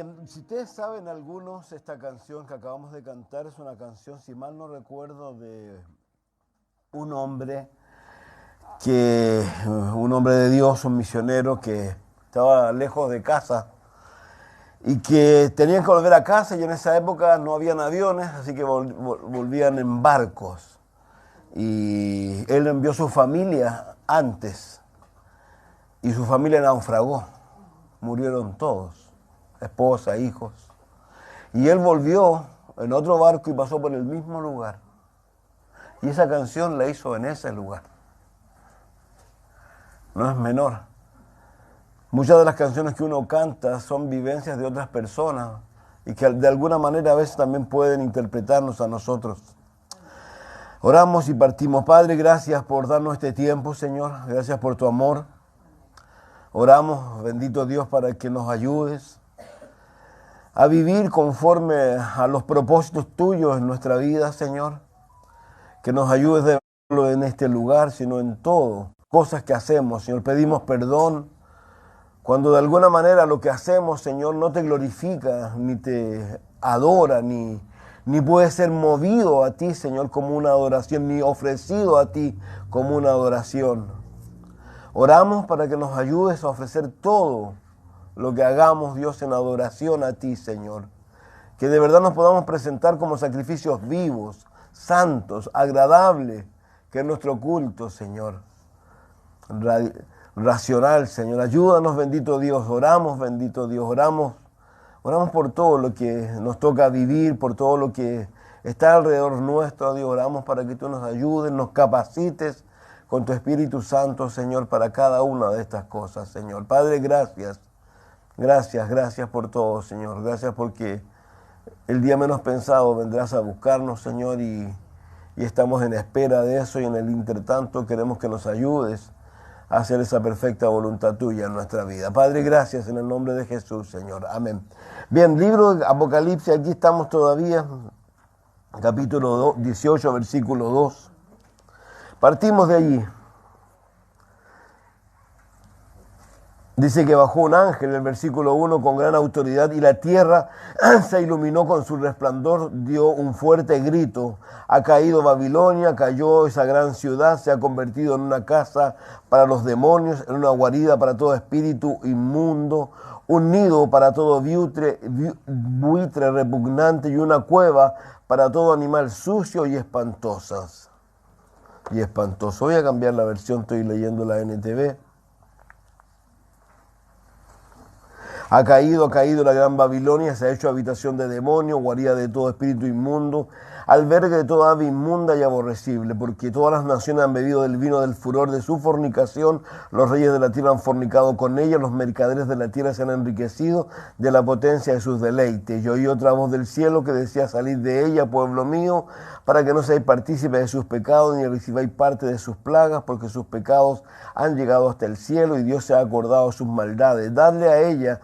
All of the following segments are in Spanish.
Bien, si ustedes saben algunos, esta canción que acabamos de cantar es una canción, si mal no recuerdo, de un hombre un hombre de Dios, un misionero que estaba lejos de casa y que tenían que volver a casa, y en esa época no habían aviones, así que volvían en barcos. Y él envió su familia antes y su familia naufragó, murieron todos, esposa, hijos. Y él volvió en otro barco y pasó por el mismo lugar. Y esa canción la hizo en ese lugar. No es menor. Muchas de las canciones que uno canta son vivencias de otras personas y que de alguna manera a veces también pueden interpretarnos a nosotros. Oramos y partimos. Padre, gracias por darnos este tiempo, Señor. Gracias por tu amor. Oramos, bendito Dios, para que nos ayudes a vivir conforme a los propósitos tuyos en nuestra vida, Señor. Que nos ayudes de verlo en este lugar, sino en todo. Cosas que hacemos, Señor. Pedimos perdón cuando de alguna manera lo que hacemos, Señor, no te glorifica, ni te adora, ni puede ser movido a ti, Señor, como una adoración, ni ofrecido a ti como una adoración. Oramos para que nos ayudes a ofrecer todo lo que hagamos, Dios, en adoración a ti, Señor. Que de verdad nos podamos presentar como sacrificios vivos, santos, agradables, que es nuestro culto, Señor. Racional, Señor. Ayúdanos, bendito Dios. Oramos, bendito Dios. Oramos por todo lo que nos toca vivir, por todo lo que está alrededor nuestro, Dios. Oramos para que tú nos ayudes, nos capacites con tu Espíritu Santo, Señor, para cada una de estas cosas, Señor. Padre, gracias. Gracias por todo, Señor. Gracias porque el día menos pensado vendrás a buscarnos, Señor, y estamos en espera de eso, y en el intertanto queremos que nos ayudes a hacer esa perfecta voluntad tuya en nuestra vida. Padre, gracias en el nombre de Jesús, Señor. Amén. Bien, libro de Apocalipsis, aquí estamos todavía, capítulo 18, versículo 2. Partimos de allí. Dice que bajó un ángel, el versículo 1, con gran autoridad, y la tierra se iluminó con su resplandor, dio un fuerte grito. Ha caído Babilonia, cayó esa gran ciudad, se ha convertido en una casa para los demonios, en una guarida para todo espíritu inmundo, un nido para todo buitre repugnante y una cueva para todo animal sucio y espantoso. Voy a cambiar la versión, estoy leyendo la NTV. Ha caído la gran Babilonia, se ha hecho habitación de demonios, guarida de todo espíritu inmundo, albergue de toda ave inmunda y aborrecible, porque todas las naciones han bebido del vino del furor de su fornicación, los reyes de la tierra han fornicado con ella, los mercaderes de la tierra se han enriquecido de la potencia de sus deleites. Yo oí otra voz del cielo que decía: salid de ella, pueblo mío, para que no seáis partícipes de sus pecados, ni recibáis parte de sus plagas, porque sus pecados han llegado hasta el cielo, y Dios se ha acordado de sus maldades. Dadle a ella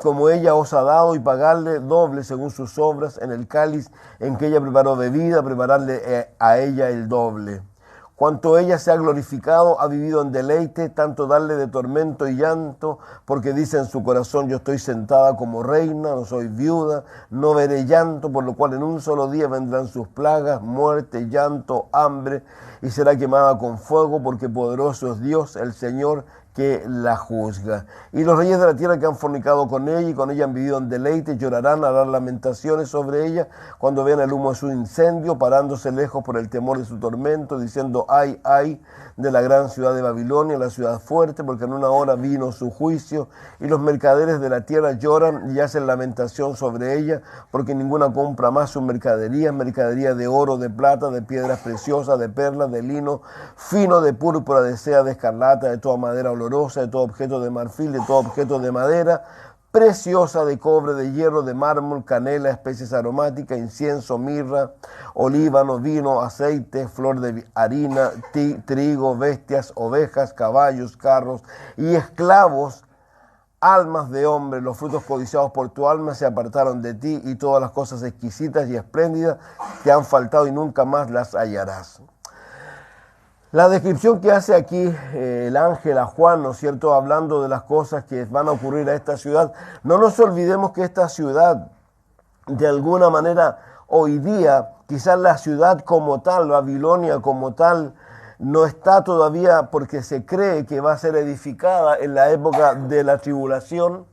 como ella os ha dado, y pagarle doble según sus obras. En el cáliz en que ella preparó bebida, prepararle a ella el doble. Cuanto ella se ha glorificado, ha vivido en deleite, tanto darle de tormento y llanto, porque dice en su corazón: yo estoy sentada como reina, no soy viuda, no veré llanto, por lo cual en un solo día vendrán sus plagas, muerte, llanto, hambre, y será quemada con fuego, porque poderoso es Dios, el Señor, que la juzga. Y los reyes de la tierra que han fornicado con ella y con ella han vivido en deleite, llorarán, harán lamentaciones sobre ella cuando vean el humo de su incendio, parándose lejos por el temor de su tormento, diciendo: ay, ay de la gran ciudad de Babilonia, la ciudad fuerte, porque en una hora vino su juicio. Y los mercaderes de la tierra lloran y hacen lamentación sobre ella, porque ninguna compra más sus mercaderías, mercadería de oro, de plata, de piedras preciosas, de perlas, de lino fino, de púrpura, de seda, de escarlata, de toda madera olorosa, de todo objeto de marfil, de todo objeto de madera preciosa, de cobre, de hierro, de mármol, canela, especies aromáticas, incienso, mirra, olíbano, vino, aceite, flor de harina, trigo, bestias, ovejas, caballos, carros y esclavos, almas de hombres. Los frutos codiciados por tu alma se apartaron de ti, y todas las cosas exquisitas y espléndidas te han faltado y nunca más las hallarás. La descripción que hace aquí el ángel a Juan, ¿no es cierto?, hablando de las cosas que van a ocurrir a esta ciudad. No nos olvidemos que esta ciudad, de alguna manera, hoy día, quizás la ciudad como tal, Babilonia como tal, no está todavía porque se cree que va a ser edificada en la época de la tribulación.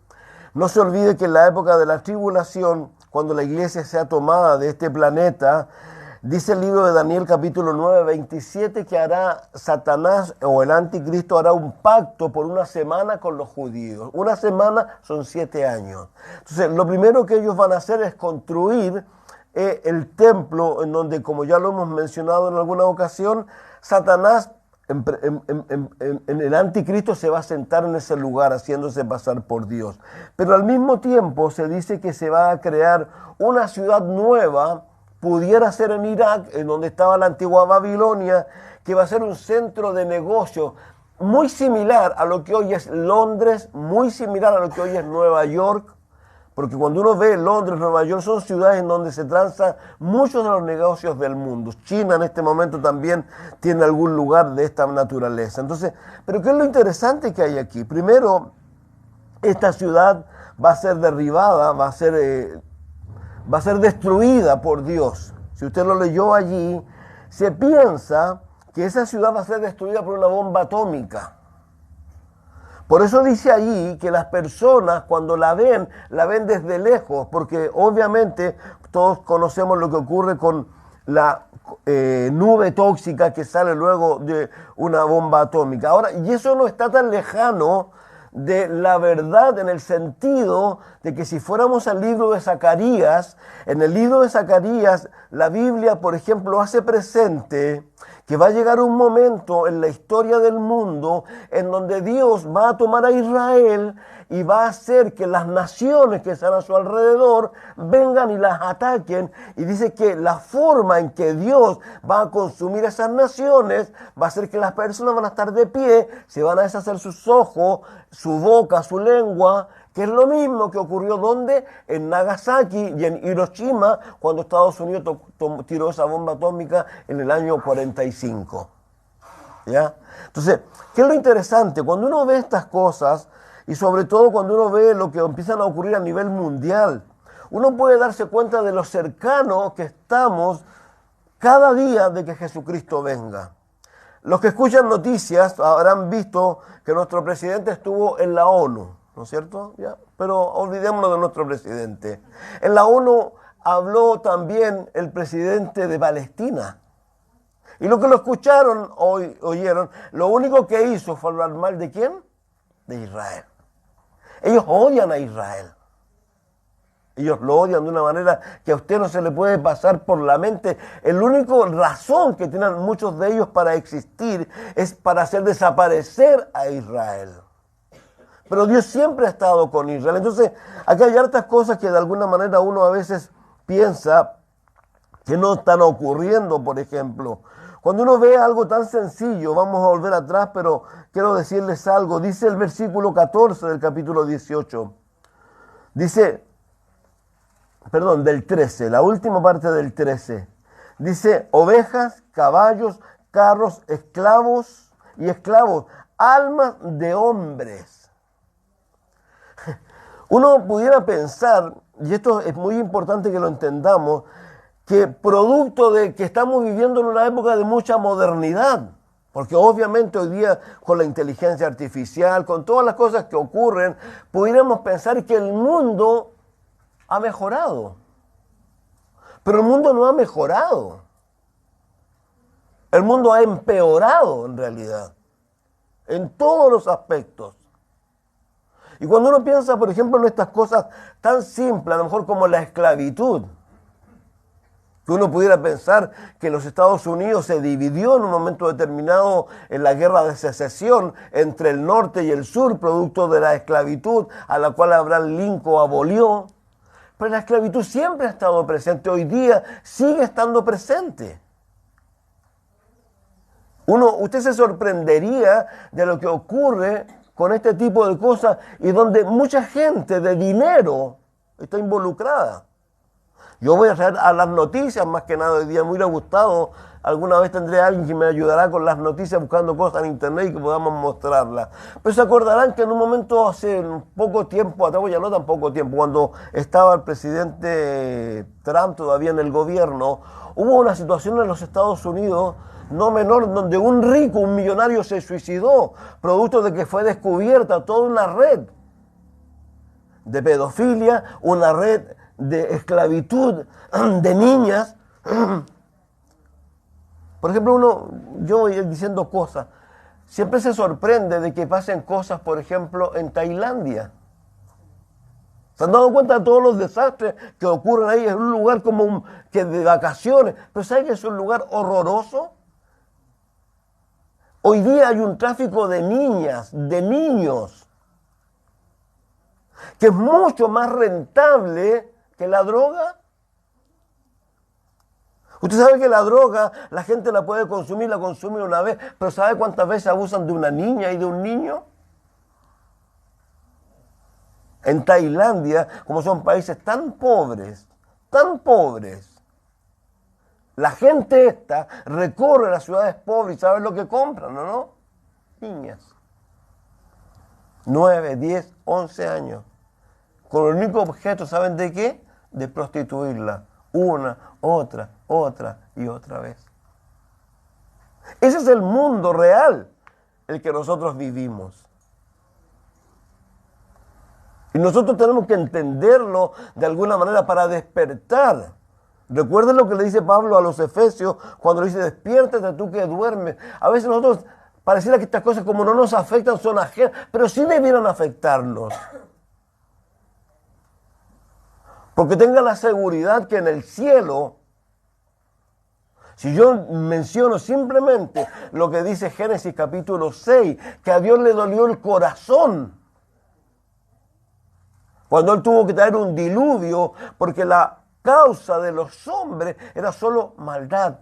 No se olvide que en la época de la tribulación, cuando la iglesia sea tomada de este planeta, dice el libro de Daniel capítulo 9, 27, que hará Satanás o el anticristo hará un pacto por una semana con los judíos. Una semana son 7 años. Entonces, lo primero que ellos van a hacer es construir el templo en donde, como ya lo hemos mencionado en alguna ocasión, Satanás en el anticristo se va a sentar en ese lugar haciéndose pasar por Dios. Pero al mismo tiempo se dice que se va a crear una ciudad nueva, pudiera ser en Irak, en donde estaba la antigua Babilonia, que va a ser un centro de negocio muy similar a lo que hoy es Londres, muy similar a lo que hoy es Nueva York, porque cuando uno ve Londres, Nueva York, son ciudades en donde se transan muchos de los negocios del mundo. China en este momento también tiene algún lugar de esta naturaleza. Entonces, ¿pero qué es lo interesante que hay aquí? Primero, esta ciudad va a ser derribada, va a ser destruida por Dios. Si usted lo leyó allí, se piensa que esa ciudad va a ser destruida por una bomba atómica. Por eso dice allí que las personas cuando la ven desde lejos, porque obviamente todos conocemos lo que ocurre con la nube tóxica que sale luego de una bomba atómica. Ahora, y eso no está tan lejano de la verdad en el sentido de que si fuéramos al libro de Zacarías, en el libro de Zacarías la Biblia, por ejemplo, hace presente que va a llegar un momento en la historia del mundo en donde Dios va a tomar a Israel y va a hacer que las naciones que están a su alrededor vengan y las ataquen. Y dice que la forma en que Dios va a consumir esas naciones va a ser que las personas van a estar de pie, se van a deshacer sus ojos, su boca, su lengua, que es lo mismo que ocurrió donde en Nagasaki y en Hiroshima cuando Estados Unidos tiró esa bomba atómica en el año 45. ¿Ya? Entonces, ¿qué es lo interesante? Cuando uno ve estas cosas y sobre todo cuando uno ve lo que empiezan a ocurrir a nivel mundial, uno puede darse cuenta de lo cercano que estamos cada día de que Jesucristo venga. Los que escuchan noticias habrán visto que nuestro presidente estuvo en la ONU. ¿No es cierto? ¿Ya? Pero olvidémonos de nuestro presidente. En la ONU habló también el presidente de Palestina. Y lo que lo escucharon, oyeron, lo único que hizo fue hablar mal ¿de quién? De Israel. Ellos odian a Israel. Ellos lo odian de una manera que a usted no se le puede pasar por la mente. El único razón que tienen muchos de ellos para existir es para hacer desaparecer a Israel. Pero Dios siempre ha estado con Israel. Entonces, aquí hay hartas cosas que de alguna manera uno a veces piensa que no están ocurriendo, por ejemplo. Cuando uno ve algo tan sencillo, vamos a volver atrás, pero quiero decirles algo. Dice el versículo 14 del capítulo 18. Del 13, la última parte del 13. Dice, ovejas, caballos, carros, esclavos y esclavos, almas de hombres. Uno pudiera pensar, y esto es muy importante que lo entendamos, que producto de que estamos viviendo en una época de mucha modernidad, porque obviamente hoy día con la inteligencia artificial, con todas las cosas que ocurren, pudiéramos pensar que el mundo ha mejorado. Pero el mundo no ha mejorado. El mundo ha empeorado en realidad, en todos los aspectos. Y cuando uno piensa, por ejemplo, en estas cosas tan simples, a lo mejor como la esclavitud, que uno pudiera pensar que los Estados Unidos se dividió en un momento determinado en la guerra de secesión entre el norte y el sur, producto de la esclavitud a la cual Abraham Lincoln abolió. Pero la esclavitud siempre ha estado presente, hoy día sigue estando presente. Usted se sorprendería de lo que ocurre con este tipo de cosas y donde mucha gente de dinero está involucrada. Yo voy a traer a las noticias, más que nada hoy día me hubiera gustado alguna vez tendré a alguien que me ayudará con las noticias buscando cosas en internet y que podamos mostrarlas. Pero se acordarán que en un momento hace poco tiempo, atrás, ya no tan poco tiempo, cuando estaba el presidente Trump todavía en el gobierno, hubo una situación en los Estados Unidos no menor, donde un rico, un millonario se suicidó, producto de que fue descubierta toda una red de pedofilia, una red de esclavitud de niñas. Por ejemplo, yo voy diciendo cosas, siempre se sorprende de que pasen cosas, por ejemplo, en Tailandia. ¿Se han dado cuenta de todos los desastres que ocurren ahí? Es un lugar como que de vacaciones, pero ¿saben que es un lugar horroroso? Hoy día hay un tráfico de niñas, de niños, que es mucho más rentable que la droga. Usted sabe que la droga, la gente la puede consumir, la consume una vez, pero ¿sabe cuántas veces abusan de una niña y de un niño? En Tailandia, como son países tan pobres, la gente esta recorre las ciudades pobres y ¿sabe lo que compran, no? Niñas. 9, 10, 11 años. Con el único objeto, ¿saben de qué? De prostituirla. Una, otra y otra vez. Ese es el mundo real, el que nosotros vivimos. Y nosotros tenemos que entenderlo de alguna manera para despertar. Recuerden lo que le dice Pablo a los Efesios cuando le dice, despiértate tú que duermes. A veces nosotros pareciera que estas cosas como no nos afectan son ajenas, pero sí debieran afectarnos. Porque tenga la seguridad que en el cielo, si yo menciono simplemente lo que dice Génesis capítulo 6, que a Dios le dolió el corazón cuando Él tuvo que traer un diluvio, porque la causa de los hombres era solo maldad.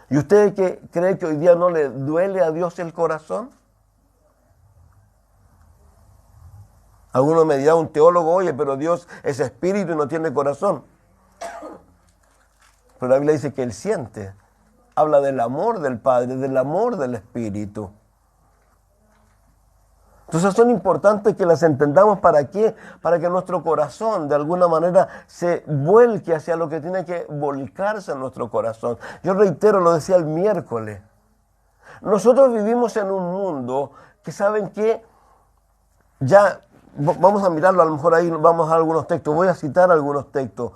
¿Y usted que cree que hoy día no le duele a Dios el corazón? Algunos me dirá, un teólogo, oye, pero Dios es espíritu y no tiene corazón. Pero la Biblia dice que Él siente. Habla del amor del Padre, del amor del Espíritu. Entonces son importantes que las entendamos. ¿Para qué? Para que nuestro corazón de alguna manera se vuelque hacia lo que tiene que volcarse en nuestro corazón. Yo reitero, lo decía el miércoles. Nosotros vivimos en un mundo que saben que ya... Vamos a mirarlo, a lo mejor ahí vamos a algunos textos, voy a citar algunos textos.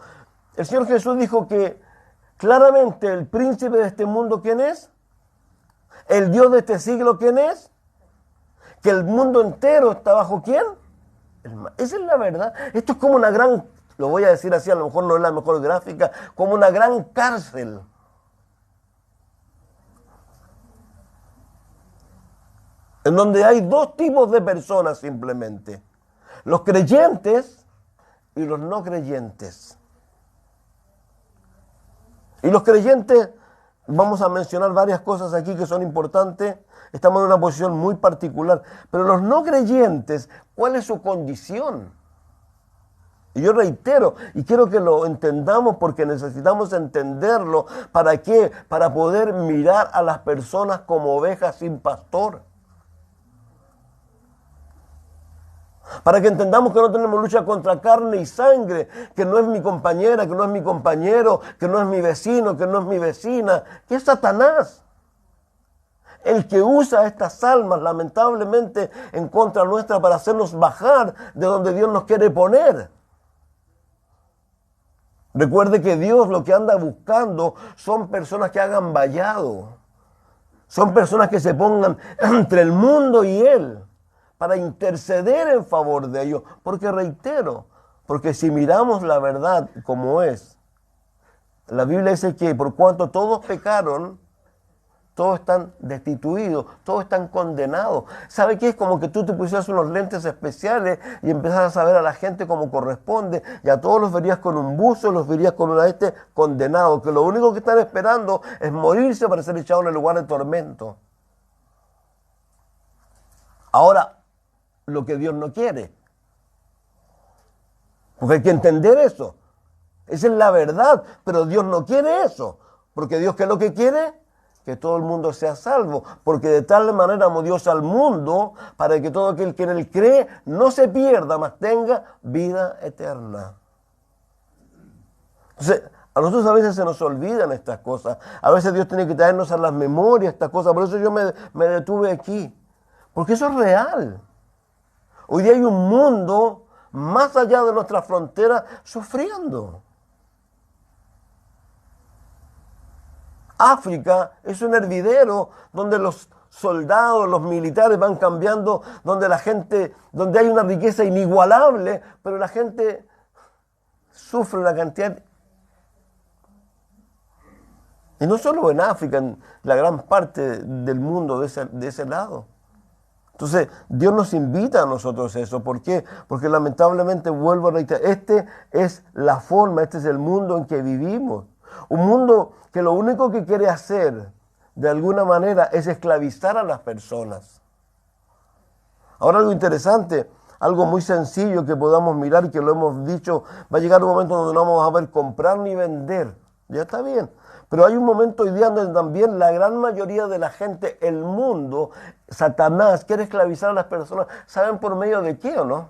El Señor Jesús dijo que claramente el príncipe de este mundo, ¿quién es? El Dios de este siglo, ¿quién es? Que el mundo entero está bajo ¿quién? Esa es la verdad. Esto es como una gran, lo voy a decir así, a lo mejor no es la mejor gráfica, como una gran cárcel. En donde hay dos tipos de personas simplemente. Los creyentes y los no creyentes. Y los creyentes, vamos a mencionar varias cosas aquí que son importantes. Estamos en una posición muy particular. Pero los no creyentes, ¿cuál es su condición? Y yo reitero, y quiero que lo entendamos porque necesitamos entenderlo. ¿Para qué? Para poder mirar a las personas como ovejas sin pastor. Para que entendamos que no tenemos lucha contra carne y sangre, que no es mi compañera, que no es mi compañero, que no es mi vecino, que no es mi vecina, que es Satanás. El que usa estas almas, lamentablemente, en contra nuestra para hacernos bajar de donde Dios nos quiere poner. Recuerde que Dios lo que anda buscando son personas que hagan vallado. Son personas que se pongan entre el mundo y Él, para interceder en favor de ellos. Porque reitero, porque si miramos la verdad como es, la Biblia dice que por cuanto todos pecaron, todos están destituidos, todos están condenados. ¿Sabe qué? Es como que tú te pusieras unos lentes especiales y empezaras a ver a la gente como corresponde, y a todos los verías con un buzo, los verías con una condenado, que lo único que están esperando es morirse para ser echados en el lugar de tormento. Ahora, lo que Dios no quiere. Porque hay que entender eso. Esa es la verdad, pero Dios no quiere eso, porque Dios, ¿qué es lo que quiere? Que todo el mundo sea salvo, porque de tal manera amó Dios al mundo, para que todo aquel que en él cree no se pierda, mas tenga vida eterna. Entonces, a nosotros a veces se nos olvidan estas cosas, a veces Dios tiene que traernos a las memorias estas cosas, por eso yo me detuve aquí, porque eso es real. Hoy día hay un mundo más allá de nuestras fronteras sufriendo. África es un hervidero donde los soldados, los militares van cambiando, donde la gente, donde hay una riqueza inigualable, pero la gente sufre una cantidad. Y no solo en África, en la gran parte del mundo de ese lado. Entonces, Dios nos invita a nosotros eso. ¿Por qué? Porque lamentablemente, vuelvo a reiterar, esta es la forma, este es el mundo en que vivimos. Un mundo que lo único que quiere hacer, de alguna manera, es esclavizar a las personas. Ahora algo interesante, algo muy sencillo que podamos mirar y que lo hemos dicho, va a llegar un momento donde no vamos a ver comprar ni vender. Ya está bien. Pero hay un momento hoy día donde también la gran mayoría de la gente, el mundo, Satanás, quiere esclavizar a las personas. ¿Saben por medio de qué o no?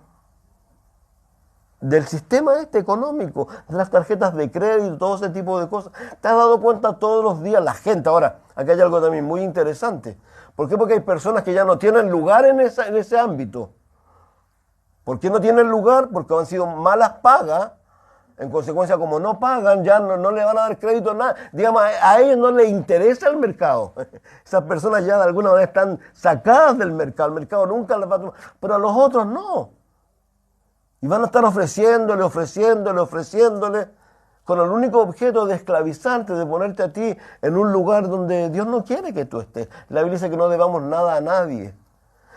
Del sistema económico, de las tarjetas de crédito, todo ese tipo de cosas. ¿Te has dado cuenta todos los días la gente? Ahora, aquí hay algo también muy interesante. ¿Por qué? Porque hay personas que ya no tienen lugar en ese ámbito. ¿Por qué no tienen lugar? Porque han sido malas pagas. En consecuencia, como no pagan, ya no le van a dar crédito a nada. Digamos, a ellos no les interesa el mercado. Esas personas ya de alguna manera están sacadas del mercado. El mercado nunca les va a tomar. Pero a los otros no. Y van a estar ofreciéndole, con el único objeto de esclavizarte, de ponerte a ti en un lugar donde Dios no quiere que tú estés. La Biblia dice que no debamos nada a nadie.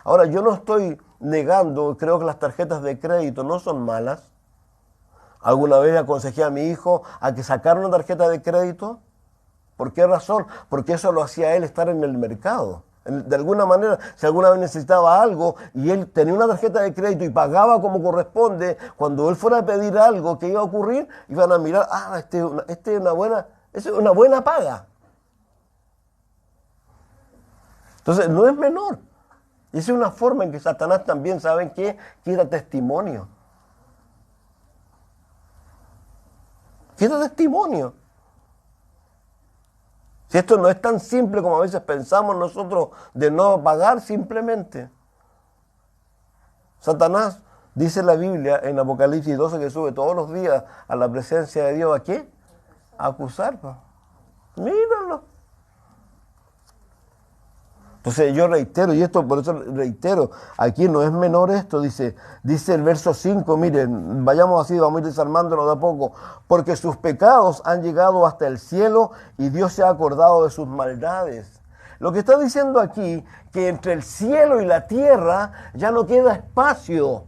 Ahora, yo no estoy negando, creo que las tarjetas de crédito no son malas. Alguna vez aconsejé a mi hijo a que sacara una tarjeta de crédito. ¿Por qué razón? Porque eso lo hacía él estar en el mercado. De alguna manera, si alguna vez necesitaba algo y él tenía una tarjeta de crédito y pagaba como corresponde, cuando él fuera a pedir algo, ¿qué iba a ocurrir? Iban a mirar, este es una buena paga. Entonces, no es menor. Y esa es una forma en que Satanás también, ¿saben qué? Quita testimonio. Quita testimonio. Si esto no es tan simple como a veces pensamos nosotros de no pagar simplemente. Satanás, dice la Biblia en Apocalipsis 12, que sube todos los días a la presencia de Dios. ¿A qué? A acusar. Míralo. Entonces yo reitero, y esto por eso reitero, aquí no es menor esto, dice el verso 5, miren, vayamos así, vamos a ir desarmándonos de a poco, porque sus pecados han llegado hasta el cielo y Dios se ha acordado de sus maldades. Lo que está diciendo aquí, que entre el cielo y la tierra ya no queda espacio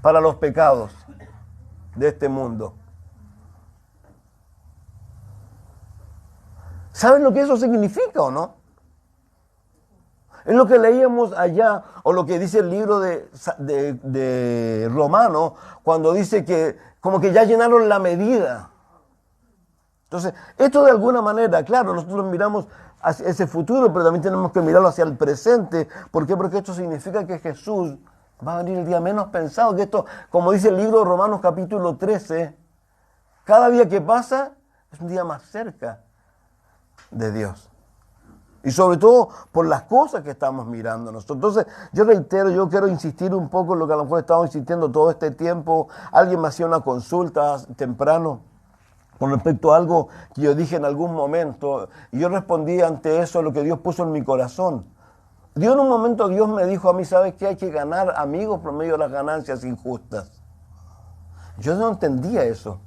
para los pecados de este mundo. ¿Saben lo que eso significa o no? Es lo que leíamos allá, o lo que dice el libro de Romanos, cuando dice que como que ya llenaron la medida. Entonces, esto de alguna manera, claro, nosotros miramos hacia ese futuro, pero también tenemos que mirarlo hacia el presente. ¿Por qué? Porque esto significa que Jesús va a venir el día menos pensado, que esto, como dice el libro de Romanos capítulo 13, cada día que pasa es un día más cerca de Dios. Y sobre todo por las cosas que estamos mirando nosotros. Entonces, yo reitero, yo quiero insistir un poco en lo que a lo mejor he estado insistiendo todo este tiempo. Alguien me hacía una consulta temprano con respecto a algo que yo dije en algún momento. Y yo respondí ante eso lo que Dios puso en mi corazón. Dios en un momento, Dios me dijo a mí, ¿sabes qué? Hay que ganar amigos por medio de las ganancias injustas. Yo no entendía eso.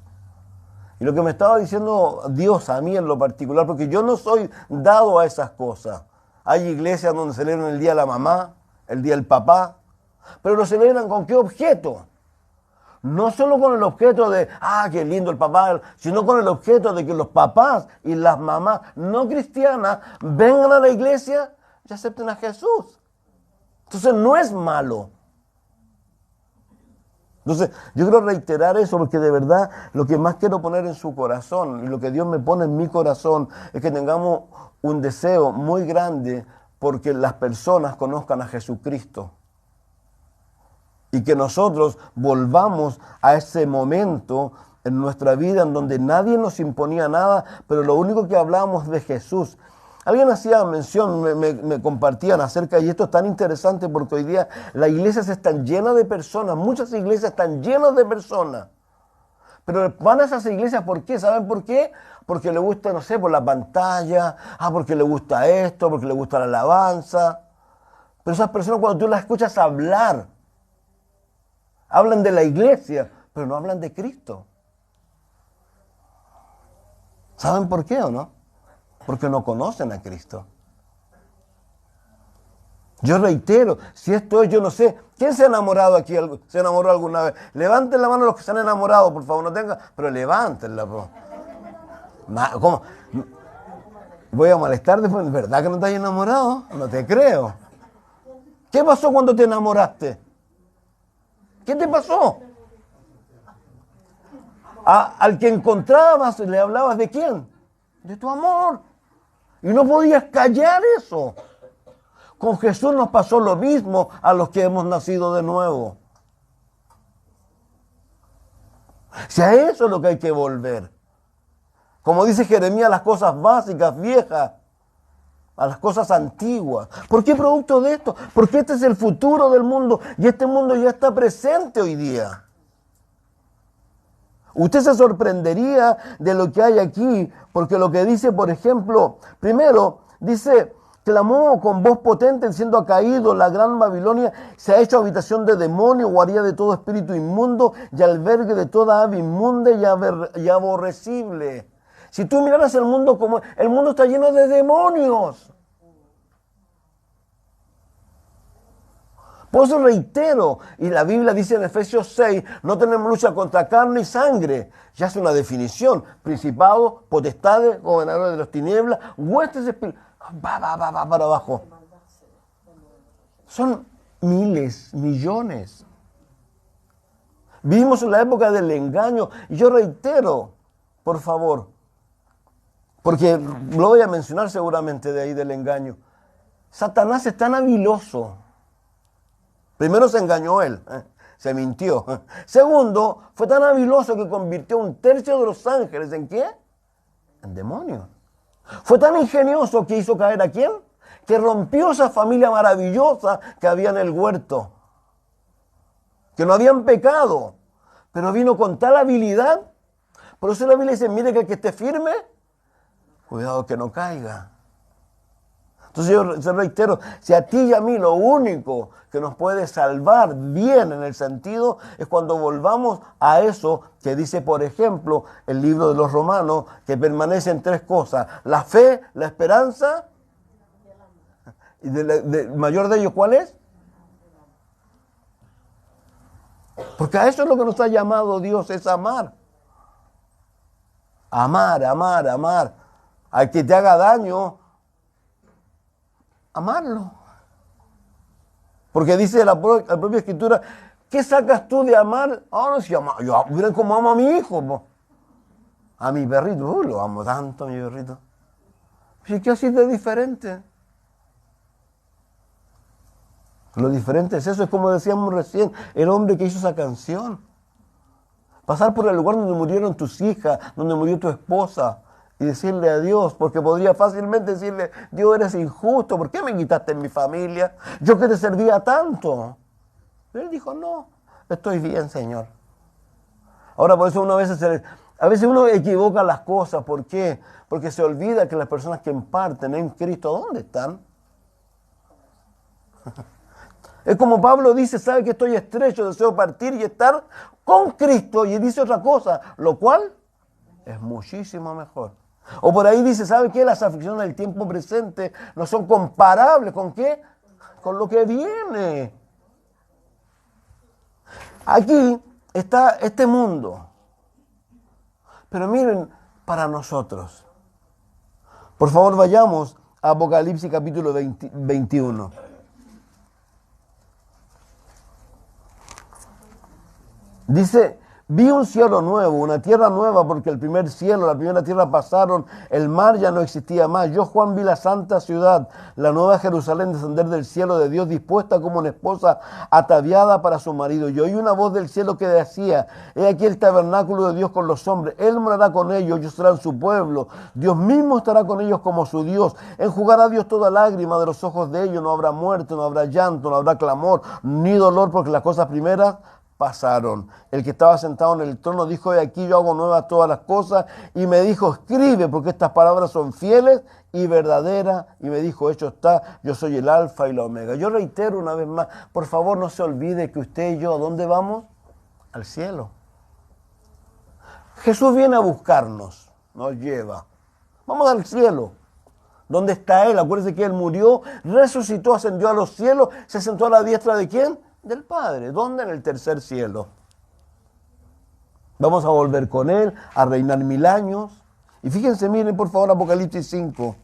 Y lo que me estaba diciendo Dios a mí en lo particular, porque yo no soy dado a esas cosas. Hay iglesias donde celebran el día de la mamá, el día del papá, pero lo celebran ¿con qué objeto? No solo con el objeto de, qué lindo el papá, sino con el objeto de que los papás y las mamás no cristianas vengan a la iglesia y acepten a Jesús. Entonces no es malo. Entonces, yo quiero reiterar eso porque de verdad lo que más quiero poner en su corazón y lo que Dios me pone en mi corazón es que tengamos un deseo muy grande porque las personas conozcan a Jesucristo y que nosotros volvamos a ese momento en nuestra vida en donde nadie nos imponía nada, pero lo único que hablábamos de Jesús. Alguien hacía mención, me compartían acerca, y esto es tan interesante porque hoy día las iglesias están llenas de personas, muchas iglesias están llenas de personas. Pero van a esas iglesias, ¿por qué? ¿Saben por qué? Porque le gusta, no sé, por la pantalla, porque le gusta esto, porque le gusta la alabanza. Pero esas personas cuando tú las escuchas hablar, hablan de la iglesia, pero no hablan de Cristo. ¿Saben por qué o no? Porque no conocen a Cristo. Yo reitero, si esto es, yo no sé, ¿quién se ha enamorado aquí? ¿Se enamoró alguna vez? Levanten la mano los que se han enamorado, por favor, no tengan, pero levántenla. ¿Cómo? Voy a molestar después, ¿verdad que no estás enamorado? No te creo. ¿Qué pasó cuando te enamoraste? ¿Qué te pasó? Al que encontrabas, ¿le hablabas de quién? De tu amor. Y no podías callar eso. Con Jesús nos pasó lo mismo a los que hemos nacido de nuevo. Si a eso es lo que hay que volver. Como dice Jeremías, a las cosas básicas, viejas, a las cosas antiguas. ¿Por qué producto de esto? Porque este es el futuro del mundo y este mundo ya está presente hoy día. Usted se sorprendería de lo que hay aquí, porque lo que dice, por ejemplo, primero, dice, clamó con voz potente, siendo caído la gran Babilonia, se ha hecho habitación de demonios, guarida de todo espíritu inmundo y albergue de toda ave inmunda y aborrecible. Si tú miraras el mundo como el mundo está lleno de demonios. Por eso reitero, y la Biblia dice en Efesios 6, no tenemos lucha contra carne y sangre. Ya es una definición. Principados, potestades, gobernadores de las tinieblas, huestes espirituales. Va para abajo. Son miles, millones. Vivimos en la época del engaño. Y yo reitero, por favor, porque lo voy a mencionar seguramente de ahí del engaño. Satanás es tan habiloso. Primero se engañó él, se mintió. Segundo, fue tan habiloso que convirtió un tercio de los ángeles ¿en qué? En demonios. Fue tan ingenioso que hizo caer ¿a quién? Que rompió esa familia maravillosa que había en el huerto. Que no habían pecado, pero vino con tal habilidad. Por eso la Biblia dice, mire que el que esté firme, cuidado que no caiga. Entonces yo reitero, si a ti y a mí lo único que nos puede salvar bien en el sentido es cuando volvamos a eso que dice, por ejemplo, el libro de los Romanos, que permanecen tres cosas: la fe, la esperanza, y el mayor de ellos, ¿cuál es? Porque a eso es lo que nos ha llamado Dios, es amar. Amar, amar, amar. Al que te haga daño, amarlo. Porque dice la propia Escritura, ¿qué sacas tú de amar? No, si yo miren cómo amo a mi hijo. Po. A mi perrito, lo amo tanto a mi perrito. ¿Y qué así de diferente? Lo diferente es eso, es como decíamos recién, el hombre que hizo esa canción. Pasar por el lugar donde murieron tus hijas, donde murió tu esposa, y decirle a Dios, porque podría fácilmente decirle, Dios, eres injusto, ¿por qué me quitaste en mi familia? Yo que te servía tanto. Pero él dijo, no, estoy bien, Señor. Ahora por eso a veces uno equivoca las cosas, ¿por qué? Porque se olvida que las personas que imparten en Cristo, ¿dónde están? Es como Pablo dice, sabe que estoy estrecho, deseo partir y estar con Cristo, y dice otra cosa, lo cual es muchísimo mejor. O por ahí dice, ¿sabe qué? Las aflicciones del tiempo presente no son comparables. ¿Con qué? Con lo que viene. Aquí está este mundo. Pero miren, para nosotros. Por favor, vayamos a Apocalipsis capítulo 21. Dice, vi un cielo nuevo, una tierra nueva, porque el primer cielo, la primera tierra pasaron, el mar ya no existía más. Yo, Juan, vi la santa ciudad, la nueva Jerusalén, descender del cielo de Dios, dispuesta como una esposa ataviada para su marido. Y oí una voz del cielo que decía, he aquí el tabernáculo de Dios con los hombres, Él morará con ellos, ellos serán su pueblo, Dios mismo estará con ellos como su Dios. Enjugará Dios toda lágrima de los ojos de ellos, no habrá muerte, no habrá llanto, no habrá clamor, ni dolor, porque las cosas primeras pasaron. El que estaba sentado en el trono dijo, de aquí yo hago nuevas todas las cosas, y me dijo, escribe, porque estas palabras son fieles y verdaderas, y me dijo, hecho está, yo soy el alfa y la omega. Yo reitero una vez más, por favor no se olvide que usted y yo, ¿a dónde vamos? Al cielo. Jesús viene a buscarnos, nos lleva. Vamos al cielo. ¿Dónde está Él? Acuérdense que Él murió, resucitó, ascendió a los cielos, se sentó a la diestra ¿de quién? Del Padre. ¿Dónde? En el tercer cielo. Vamos a volver con Él, a reinar 1000 años. Y fíjense, miren por favor Apocalipsis 5.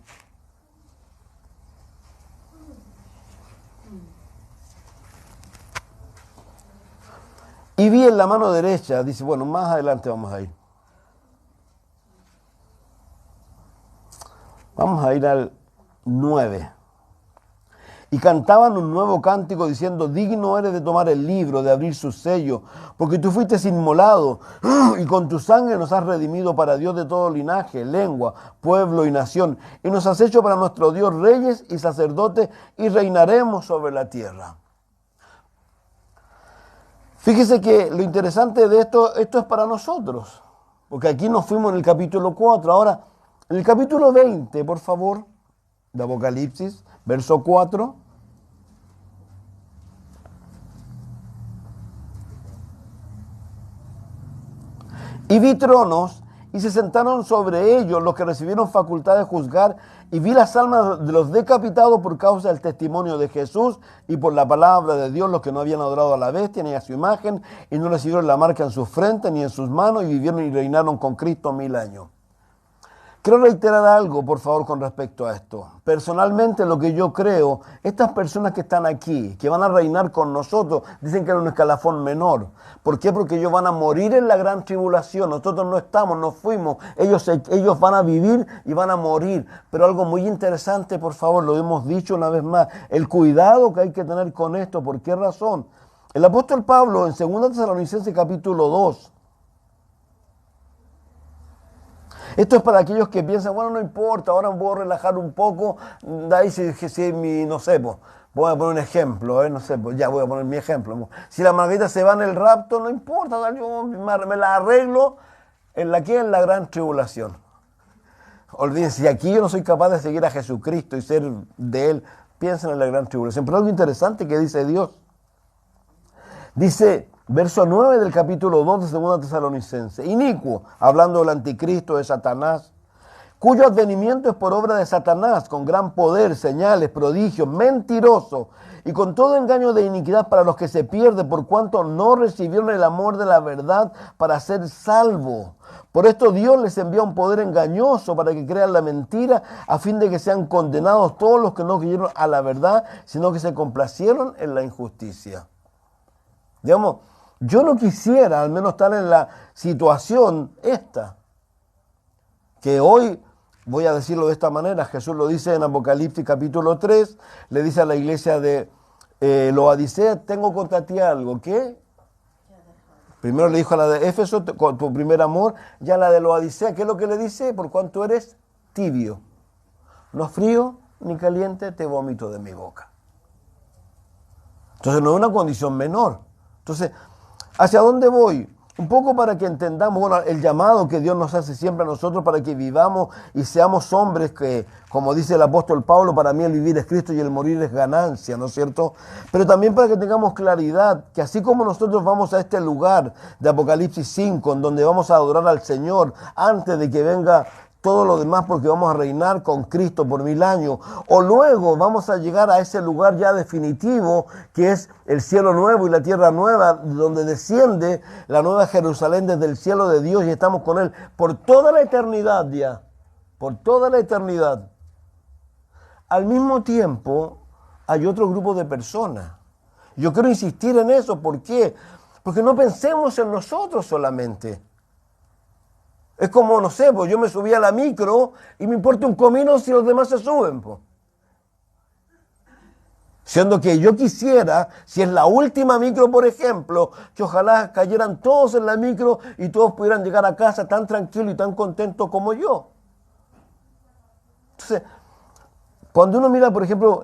Y vi en la mano derecha, dice, bueno, más adelante vamos a ir. Vamos a ir al 9. Y cantaban un nuevo cántico diciendo, digno eres de tomar el libro, de abrir su sello, porque tú fuiste inmolado y con tu sangre nos has redimido para Dios de todo linaje, lengua, pueblo y nación. Y nos has hecho para nuestro Dios reyes y sacerdotes y reinaremos sobre la tierra. Fíjese que lo interesante de esto es para nosotros, porque aquí nos fuimos en el capítulo 4, ahora en el capítulo 20, por favor, de Apocalipsis, verso 4. Y vi tronos, y se sentaron sobre ellos los que recibieron facultad de juzgar, y vi las almas de los decapitados por causa del testimonio de Jesús y por la palabra de Dios, los que no habían adorado a la bestia ni a su imagen, y no recibieron la marca en su frente ni en sus manos, y vivieron y reinaron con Cristo 1000 años. Quiero reiterar algo, por favor, con respecto a esto. Personalmente, lo que yo creo, estas personas que están aquí, que van a reinar con nosotros, dicen que era un escalafón menor. ¿Por qué? Porque ellos van a morir en la gran tribulación. Nosotros no estamos, nos fuimos. Ellos van a vivir y van a morir. Pero algo muy interesante, por favor, lo hemos dicho una vez más, el cuidado que hay que tener con esto. ¿Por qué razón? El apóstol Pablo, en 2 Tesalonicenses capítulo 2, esto es para aquellos que piensan, bueno, no importa, ahora me puedo relajar un poco, de ahí no sé, pues, voy a poner un ejemplo, no sé, pues ya voy a poner mi ejemplo. Si la Margarita se va en el rapto, no importa, yo me la arreglo en la gran tribulación. Olvídense, si aquí yo no soy capaz de seguir a Jesucristo y ser de Él, piensen en la gran tribulación. Pero algo interesante que dice Dios. Dice, verso 9 del capítulo 2 de 2 Tesalonicenses, inicuo, hablando del anticristo, de Satanás, cuyo advenimiento es por obra de Satanás, con gran poder, señales, prodigios, mentiroso, y con todo engaño de iniquidad para los que se pierden, por cuanto no recibieron el amor de la verdad para ser salvos. Por esto Dios les envía un poder engañoso para que crean la mentira, a fin de que sean condenados todos los que no creyeron a la verdad, sino que se complacieron en la injusticia. Digamos, yo no quisiera al menos estar en la situación esta, que hoy, voy a decirlo de esta manera, Jesús lo dice en Apocalipsis capítulo 3, le dice a la iglesia de Laodicea, tengo contra ti algo, ¿qué? Primero le dijo a la de Éfeso, con tu primer amor, ya la de Laodicea, ¿qué es lo que le dice? Por cuanto eres tibio, no frío ni caliente, te vomito de mi boca. Entonces no es una condición menor. Entonces, ¿hacia dónde voy? Un poco para que entendamos, bueno, el llamado que Dios nos hace siempre a nosotros para que vivamos y seamos hombres que, como dice el apóstol Pablo, para mí el vivir es Cristo y el morir es ganancia, ¿no es cierto? Pero también para que tengamos claridad que así como nosotros vamos a este lugar de Apocalipsis 5, en donde vamos a adorar al Señor antes de que venga todo lo demás, porque vamos a reinar con Cristo por 1000 años, o luego vamos a llegar a ese lugar ya definitivo, que es el cielo nuevo y la tierra nueva, donde desciende la nueva Jerusalén desde el cielo de Dios y estamos con Él por toda la eternidad ya, por toda la eternidad. Al mismo tiempo, hay otro grupo de personas. Yo quiero insistir en eso, ¿por qué? Porque no pensemos en nosotros solamente. Es como, no sé, pues yo me subí a la micro y me importa un comino si los demás se suben, pues. Siendo que yo quisiera, si es la última micro, por ejemplo, que ojalá cayeran todos en la micro y todos pudieran llegar a casa tan tranquilos y tan contentos como yo. Entonces, cuando uno mira, por ejemplo,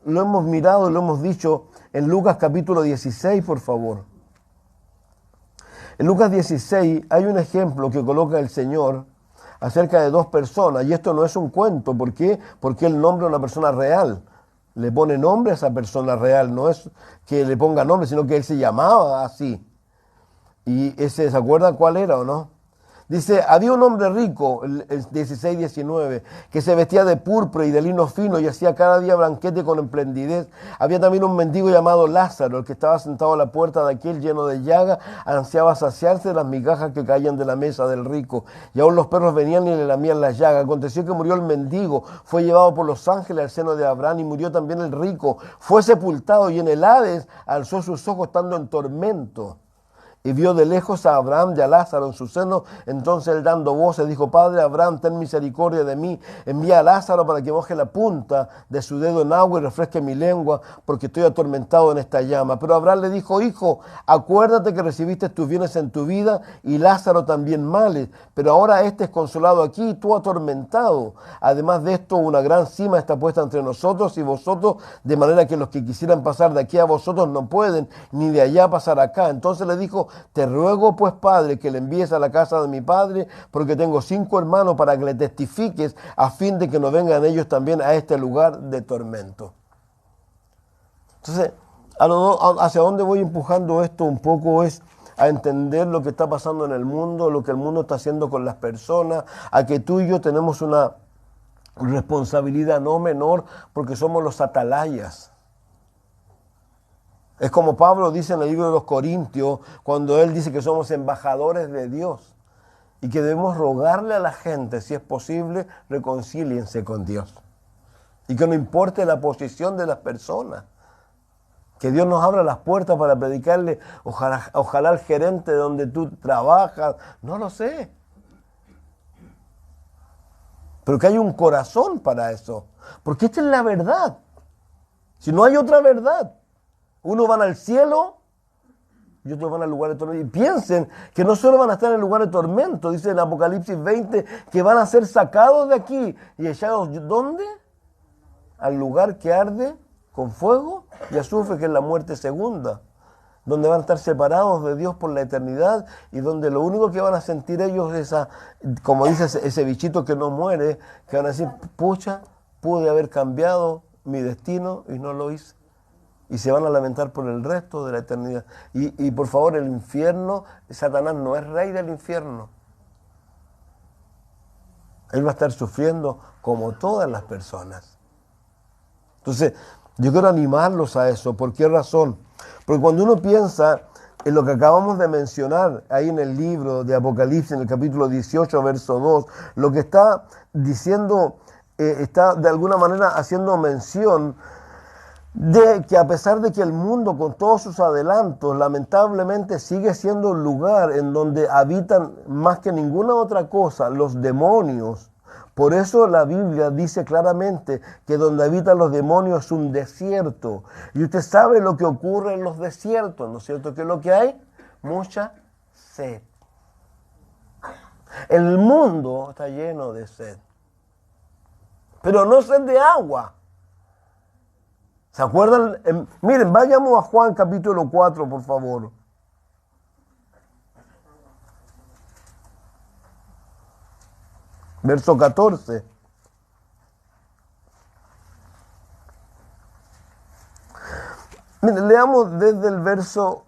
lo hemos mirado, lo hemos dicho en Lucas capítulo 16, por favor. En Lucas 16 hay un ejemplo que coloca el Señor acerca de dos personas, y esto no es un cuento. ¿Por qué? Porque Él nombra a una persona real. Le pone nombre a esa persona real, no es que le ponga nombre, sino que Él se llamaba así. Y ese, ¿se acuerdan cuál era o no? Dice, había un hombre rico, el 16-19, que se vestía de púrpura y de lino fino y hacía cada día banquete con esplendidez. Había también un mendigo llamado Lázaro, el que estaba sentado a la puerta de aquel lleno de llaga, ansiaba saciarse de las migajas que caían de la mesa del rico. Y aún los perros venían y le lamían las llagas. Aconteció que murió el mendigo, fue llevado por los ángeles al seno de Abraham, y murió también el rico. Fue sepultado y en el Hades alzó sus ojos estando en tormento. Y vio de lejos a Abraham y a Lázaro en su seno. Entonces él, dando voces, dijo: Padre Abraham, ten misericordia de mí. Envía a Lázaro para que moje la punta de su dedo en agua y refresque mi lengua, porque estoy atormentado en esta llama. Pero Abraham le dijo: Hijo, acuérdate que recibiste tus bienes en tu vida y Lázaro también males. Pero ahora este es consolado aquí y tú atormentado. Además de esto, una gran cima está puesta entre nosotros y vosotros, de manera que los que quisieran pasar de aquí a vosotros no pueden, ni de allá pasar acá. Entonces le dijo: Te ruego pues, Padre, que le envíes a la casa de mi padre, porque tengo 5 hermanos, para que le testifiques, a fin de que no vengan ellos también a este lugar de tormento. Entonces, hacia dónde voy empujando esto un poco es a entender lo que está pasando en el mundo, lo que el mundo está haciendo con las personas, a que tú y yo tenemos una responsabilidad no menor, porque somos los atalayas. Es como Pablo dice en el libro de los Corintios, cuando él dice que somos embajadores de Dios y que debemos rogarle a la gente, si es posible, reconcíliense con Dios. Y que no importe la posición de las personas, que Dios nos abra las puertas para predicarle, ojalá al gerente de donde tú trabajas, no lo sé. Pero que hay un corazón para eso, porque esta es la verdad. Si no hay otra verdad. Unos van al cielo y otros van al lugar de tormento. Y piensen que no solo van a estar en el lugar de tormento, dice en Apocalipsis 20, que van a ser sacados de aquí y echados, ¿dónde? Al lugar que arde con fuego y azufre, que es la muerte segunda, donde van a estar separados de Dios por la eternidad y donde lo único que van a sentir ellos es, como dice ese bichito que no muere, que van a decir: pucha, pude haber cambiado mi destino y no lo hice. Y se van a lamentar por el resto de la eternidad. Y por favor, el infierno, Satanás no es rey del infierno. Él va a estar sufriendo como todas las personas. Entonces, yo quiero animarlos a eso. ¿Por qué razón? Porque cuando uno piensa en lo que acabamos de mencionar ahí en el libro de Apocalipsis, en el capítulo 18, verso 2, lo que está diciendo, está de alguna manera haciendo mención de que a pesar de que el mundo con todos sus adelantos lamentablemente sigue siendo un lugar en donde habitan más que ninguna otra cosa los demonios. Por eso la Biblia dice claramente que donde habitan los demonios es un desierto. Y usted sabe lo que ocurre en los desiertos, ¿no es cierto? ¿Qué es lo que hay? Mucha sed. El mundo está lleno de sed, pero no sed de agua. ¿Se acuerdan? Miren, vayamos a Juan capítulo 4, por favor. Verso 14. Miren, leamos desde el verso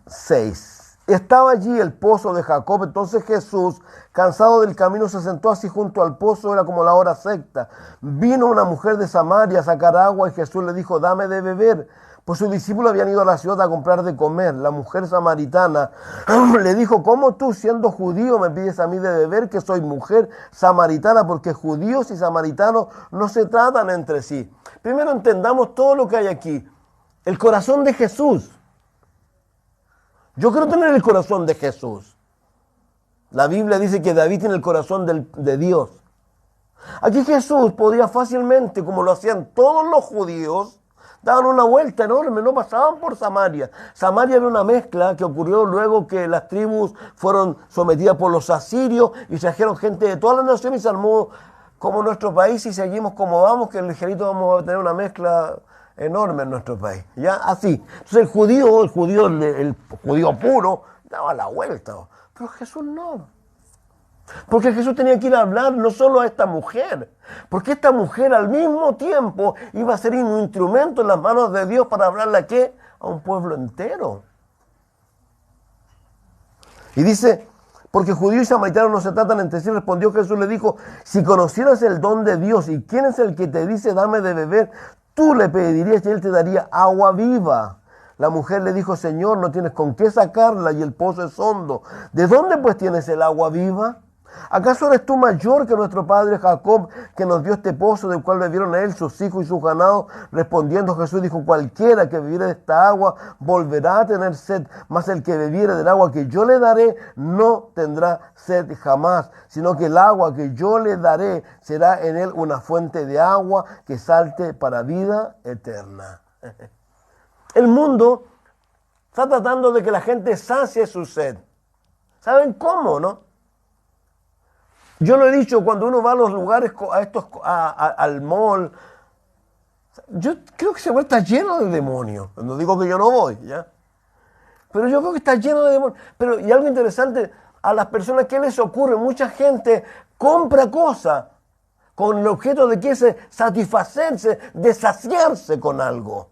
6. Estaba allí el pozo de Jacob. Entonces Jesús, cansado del camino, se sentó así junto al pozo. Era como la hora sexta. Vino una mujer de Samaria a sacar agua y Jesús le dijo: dame de beber. Pues sus discípulos habían ido a la ciudad a comprar de comer. La mujer samaritana le dijo: ¿cómo tú, siendo judío, me pides a mí de beber, que soy mujer samaritana? Porque judíos y samaritanos no se tratan entre sí. Primero entendamos todo lo que hay aquí. El corazón de Jesús. Yo quiero tener el corazón de Jesús. La Biblia dice que David tiene el corazón de Dios. Aquí Jesús podía fácilmente, como lo hacían todos los judíos, daban una vuelta enorme, no pasaban por Samaria. Samaria era una mezcla que ocurrió luego que las tribus fueron sometidas por los asirios y trajeron gente de todas las naciones y se armó como nuestro país y seguimos como vamos, que ligerito vamos a tener una mezcla enorme en nuestro país. ¿Ya? Así. Entonces el judío puro daba la vuelta. Pero Jesús no. Porque Jesús tenía que ir a hablar no solo a esta mujer, porque esta mujer al mismo tiempo iba a ser un instrumento en las manos de Dios para hablarle a ¿qué? A un pueblo entero. Y dice, porque judío y samaritano no se tratan entre sí, respondió Jesús, le dijo, si conocieras el don de Dios y quién es el que te dice dame de beber, tú le pedirías y él te daría agua viva. La mujer le dijo, Señor, no tienes con qué sacarla y el pozo es hondo. ¿De dónde pues tienes el agua viva? ¿Acaso eres tú mayor que nuestro padre Jacob, que nos dio este pozo del cual bebieron a él, sus hijos y sus ganados? Respondiendo Jesús dijo, cualquiera que bebiere de esta agua volverá a tener sed, mas el que bebiere del agua que yo le daré no tendrá sed jamás, sino que el agua que yo le daré será en él una fuente de agua que salte para vida eterna. El mundo está tratando de que la gente sacie su sed. ¿Saben cómo, no? Yo lo he dicho, cuando uno va a los lugares, al mall, yo creo que ese lugar está lleno de demonios. No digo que yo no voy, ¿ya? Pero yo creo que está lleno de demonios. Pero, y algo interesante, a las personas, ¿qué les ocurre? Mucha gente compra cosas con el objeto de que satisfacerse, de saciarse con algo.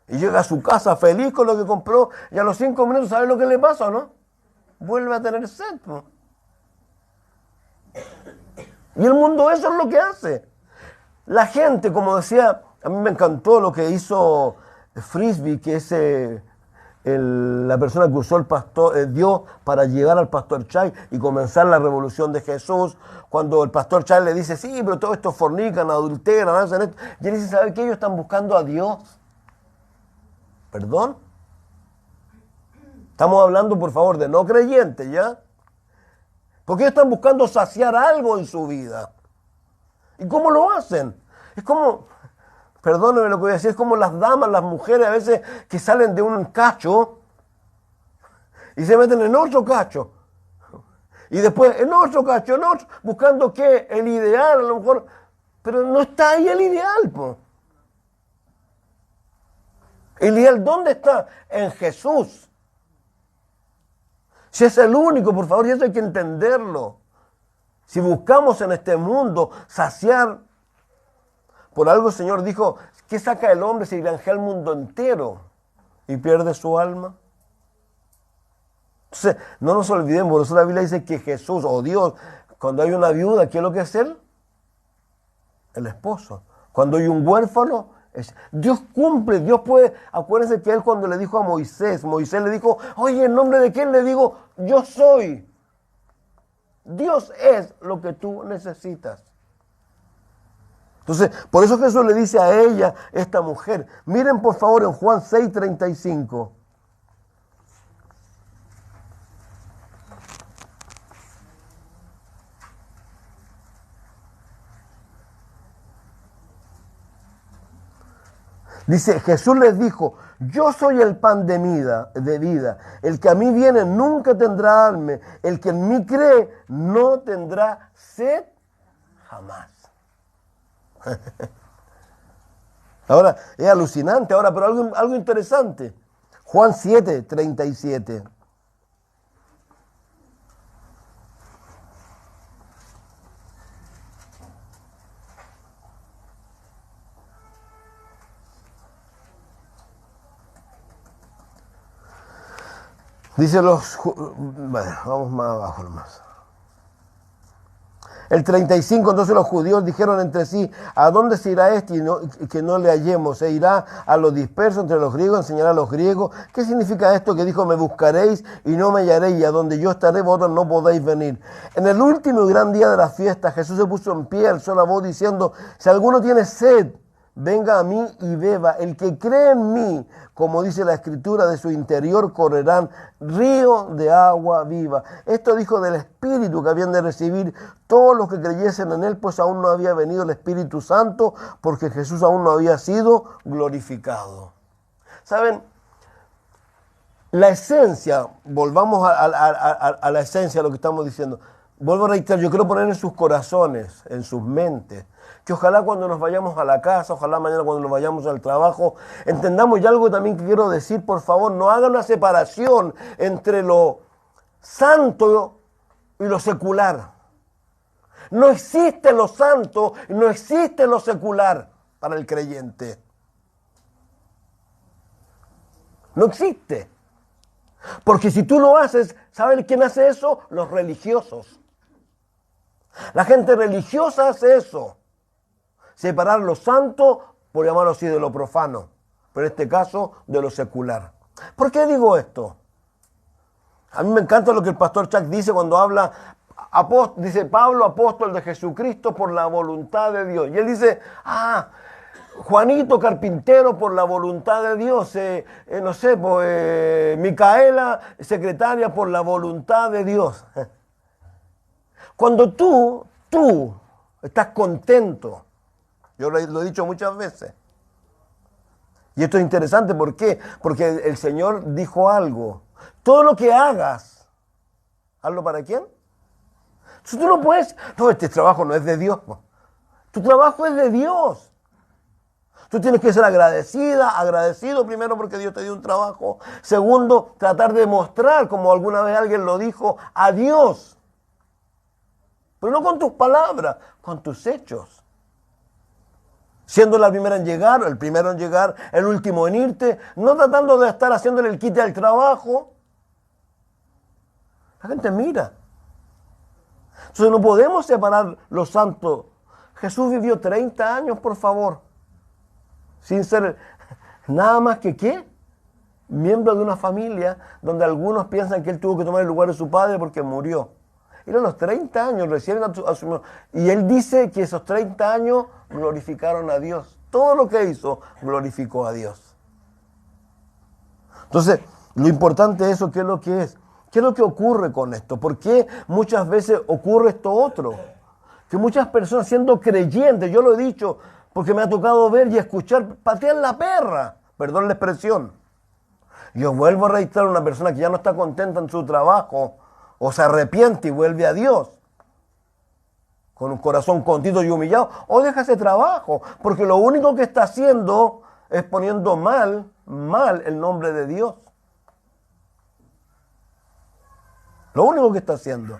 Y llega a su casa feliz con lo que compró y a los 5 minutos, ¿sabe lo que le pasa, no? Vuelve a tener sed, ¿no? Y el mundo eso es lo que hace. La gente, como decía, a mí me encantó lo que hizo Frisbee, que es la persona que usó Dios para llegar al pastor Chay y comenzar la revolución de Jesús. Cuando el pastor Chay le dice, sí, pero todo esto fornican, adulteran, hacen esto. Y él dice, ¿sabe qué? Ellos están buscando a Dios. ¿Perdón? Estamos hablando, por favor, de no creyentes, ¿ya? Porque ellos están buscando saciar algo en su vida. ¿Y cómo lo hacen? Es como, perdónenme lo que voy a decir, es como las damas, las mujeres a veces que salen de un cacho y se meten en otro cacho. Y después en otro cacho, en otro, buscando ¿qué? El ideal, a lo mejor, pero no está ahí el ideal, po. ¿El ideal dónde está? En Jesús. Si es el único, por favor, y eso hay que entenderlo. Si buscamos en este mundo saciar, por algo el Señor dijo, ¿qué saca el hombre si granjea el mundo entero y pierde su alma? Entonces, no nos olvidemos, por eso la Biblia dice que Jesús, o Dios, cuando hay una viuda, ¿qué es lo que es él? El esposo. Cuando hay un huérfano, Dios cumple, Dios puede. Acuérdense que él cuando le dijo a Moisés le dijo, oye, ¿en nombre de quién? Le digo, yo soy. Dios es lo que tú necesitas. Entonces, por eso Jesús le dice a ella, esta mujer, miren por favor en Juan 6:35. Dice, Jesús les dijo, yo soy el pan de vida. El que a mí viene nunca tendrá hambre. El que en mí cree no tendrá sed jamás. Ahora, es alucinante. Ahora, pero algo interesante. Juan 7:37. Dice bueno, vamos más abajo nomás. El 35, entonces los judíos dijeron entre sí, ¿a dónde se irá este y que no le hallemos? ¿Se irá a los dispersos entre los griegos, enseñará a los griegos? ¿Qué significa esto que dijo, me buscaréis y no me hallaréis, y a donde yo estaré vosotros no podéis venir? En el último y gran día de la fiesta, Jesús se puso en pie, alzó la voz diciendo, si alguno tiene sed, venga a mí y beba. El que cree en mí, como dice la Escritura, de su interior correrán ríos de agua viva. Esto dijo del Espíritu que habían de recibir todos los que creyesen en Él, pues aún no había venido el Espíritu Santo, porque Jesús aún no había sido glorificado. ¿Saben? La esencia, volvamos a la esencia de lo que estamos diciendo. Vuelvo a reiterar, yo quiero poner en sus corazones, en sus mentes, que ojalá cuando nos vayamos a la casa, ojalá mañana cuando nos vayamos al trabajo, entendamos ya algo también que quiero decir, por favor, no hagan una separación entre lo santo y lo secular. No existe lo santo y no existe lo secular para el creyente. No existe. Porque si tú lo haces, ¿saben quién hace eso? Los religiosos. La gente religiosa hace eso. Separar lo santo, por llamarlo así, de lo profano. Pero en este caso, de lo secular. ¿Por qué digo esto? A mí me encanta lo que el pastor Chuck dice cuando habla, dice Pablo, apóstol de Jesucristo por la voluntad de Dios. Y él dice, Juanito carpintero por la voluntad de Dios, Micaela secretaria por la voluntad de Dios. Cuando tú estás contento, yo lo he dicho muchas veces, y esto es interesante, ¿por qué? Porque el Señor dijo algo, todo lo que hagas, hazlo para ¿quién? Entonces tú no puedes, este trabajo no es de Dios, tu trabajo es de Dios. Tú tienes que ser agradecido primero porque Dios te dio un trabajo. Segundo, tratar de mostrar, como alguna vez alguien lo dijo, a Dios. Pero no con tus palabras, con tus hechos. Siendo la primera en llegar, el primero en llegar, el último en irte, no tratando de estar haciéndole el quite al trabajo. La gente mira. Entonces no podemos separar lo santo. Jesús vivió 30 años, por favor. Sin ser nada más que ¿qué? Miembro de una familia donde algunos piensan que él tuvo que tomar el lugar de su padre porque murió. Eran los 30 años, recién asumió. Y él dice que esos 30 años glorificaron a Dios. Todo lo que hizo glorificó a Dios. Entonces, lo importante es eso, ¿qué es lo que es? ¿Qué es lo que ocurre con esto? ¿Por qué muchas veces ocurre esto otro? Que muchas personas siendo creyentes, yo lo he dicho, porque me ha tocado ver y escuchar, patear la perra, perdón la expresión. Yo vuelvo a reiterar, una persona que ya no está contenta en su trabajo, o se arrepiente y vuelve a Dios, con un corazón contrito y humillado, o deja ese trabajo, porque lo único que está haciendo es poniendo mal el nombre de Dios. Lo único que está haciendo.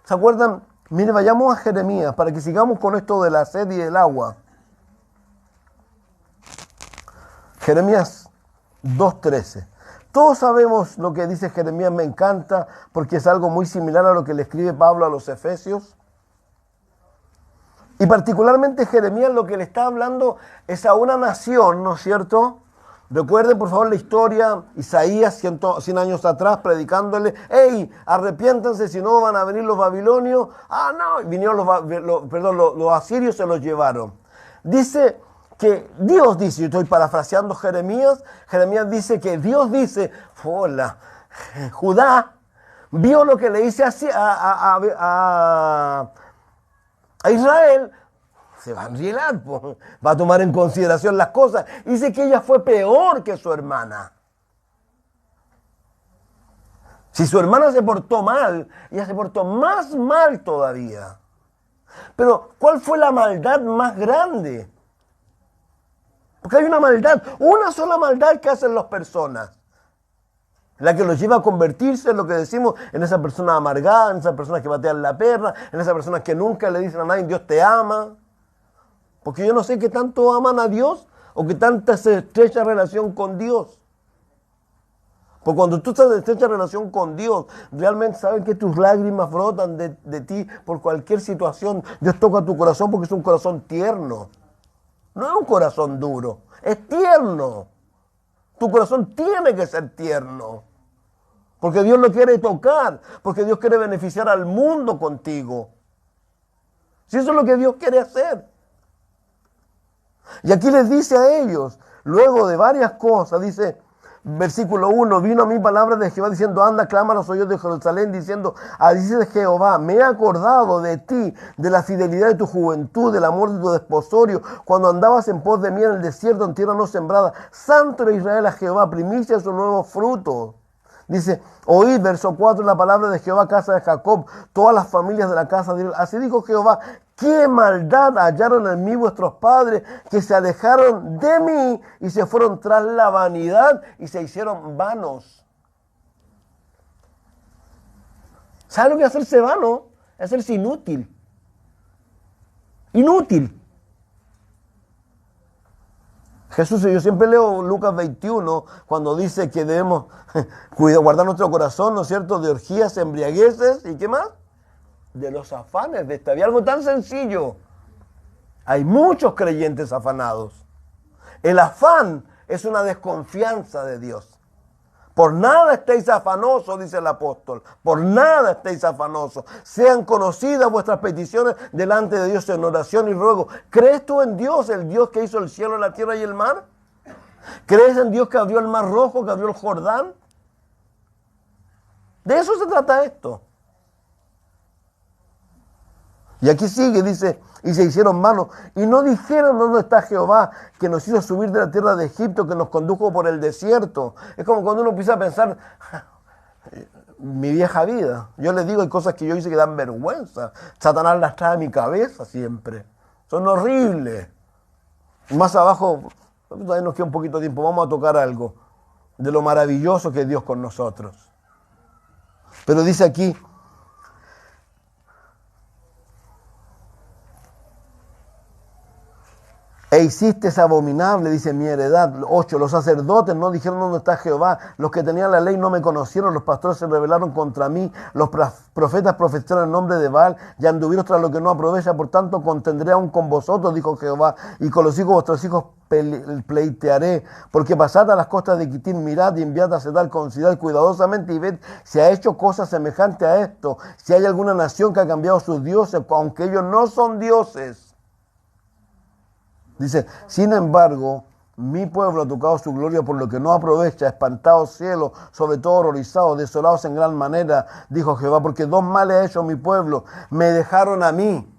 ¿Se acuerdan? Mire, vayamos a Jeremías para que sigamos con esto de la sed y el agua. Jeremías 2:13. Todos sabemos lo que dice Jeremías, me encanta porque es algo muy similar a lo que le escribe Pablo a los Efesios. Y particularmente Jeremías lo que le está hablando es a una nación, ¿no es cierto? Recuerden por favor la historia, Isaías 100 años atrás predicándole, ¡hey, arrepiéntanse si no van a venir los babilonios! ¡Ah, no! Vinieron los asirios se los llevaron. Dice que Dios dice, yo estoy parafraseando Jeremías dice que Dios dice, hola, Judá vio lo que le hice así a Israel, se va a enrielar, va a tomar en consideración las cosas. Dice que ella fue peor que su hermana. Si su hermana se portó mal, ella se portó más mal todavía. Pero, ¿cuál fue la maldad más grande? Porque hay una sola maldad que hacen las personas. La que los lleva a convertirse en lo que decimos, en esa persona amargada, en esa persona que batean la perra, en esa persona que nunca le dicen a nadie, Dios te ama. Porque yo no sé qué tanto aman a Dios o qué tanta estrecha relación con Dios. Porque cuando tú estás en estrecha relación con Dios, realmente saben que tus lágrimas brotan de ti por cualquier situación. Dios toca tu corazón porque es un corazón tierno. No es un corazón duro, es tierno. Tu corazón tiene que ser tierno. Porque Dios lo quiere tocar, porque Dios quiere beneficiar al mundo contigo. Si eso es lo que Dios quiere hacer. Y aquí les dice a ellos, Luego de varias cosas, dice, versículo 1, vino a mí palabra de Jehová diciendo, anda, clama a los oídos de Jerusalén, diciendo, así dice Jehová, me he acordado de ti, de la fidelidad de tu juventud, del amor de tu desposorio, cuando andabas en pos de mí en el desierto, en tierra no sembrada. Santo era Israel a Jehová, primicia de sus nuevos frutos. Dice, oíd, verso 4, la palabra de Jehová, casa de Jacob, todas las familias de la casa de Israel. Así dijo Jehová, qué maldad hallaron en mí vuestros padres, que se alejaron de mí y se fueron tras la vanidad y se hicieron vanos. ¿Sabe lo que es hacerse vano? Es hacerse inútil. Inútil. Jesús, yo siempre leo Lucas 21 cuando dice que debemos guardar nuestro corazón, ¿no es cierto?, de orgías, embriagueces y ¿qué más? De los afanes de esta vida. Algo tan sencillo. Hay muchos creyentes afanados. El afán es una desconfianza de Dios. Por nada estéis afanosos, dice el apóstol. Por nada estéis afanosos. Sean conocidas vuestras peticiones delante de Dios en oración y ruego. ¿Crees tú en Dios, el Dios que hizo el cielo, la tierra y el mar? ¿Crees en Dios que abrió el mar rojo, que abrió el Jordán? De eso se trata esto. Y aquí sigue, dice, y se hicieron manos, y no dijeron dónde está Jehová, que nos hizo subir de la tierra de Egipto, que nos condujo por el desierto. Es como cuando uno empieza a pensar, mi vieja vida. Yo les digo, hay cosas que yo hice que dan vergüenza. Satanás las trae a mi cabeza siempre. Son horribles. Más abajo, todavía nos queda un poquito de tiempo, vamos a tocar algo de lo maravilloso que es Dios con nosotros. Pero dice aquí, e hiciste esa abominable, dice, mi heredad. 8, los sacerdotes no dijeron dónde está Jehová, los que tenían la ley no me conocieron, los pastores se rebelaron contra mí, los profetas profetizaron en nombre de Baal y anduvieron tras lo que no aprovecha, por tanto contendré aún con vosotros, dijo Jehová, y con los hijos de vuestros hijos pleitearé, porque pasad a las costas de Quitín, mirad y enviad a Sedar, considerad cuidadosamente y ved si ha hecho cosas semejantes a esto, si hay alguna nación que ha cambiado sus dioses, aunque ellos no son dioses. Dice, sin embargo, mi pueblo ha tocado su gloria por lo que no aprovecha, espantados cielos, sobre todo horrorizados, desolados en gran manera, dijo Jehová, porque dos males ha hecho mi pueblo, me dejaron a mí,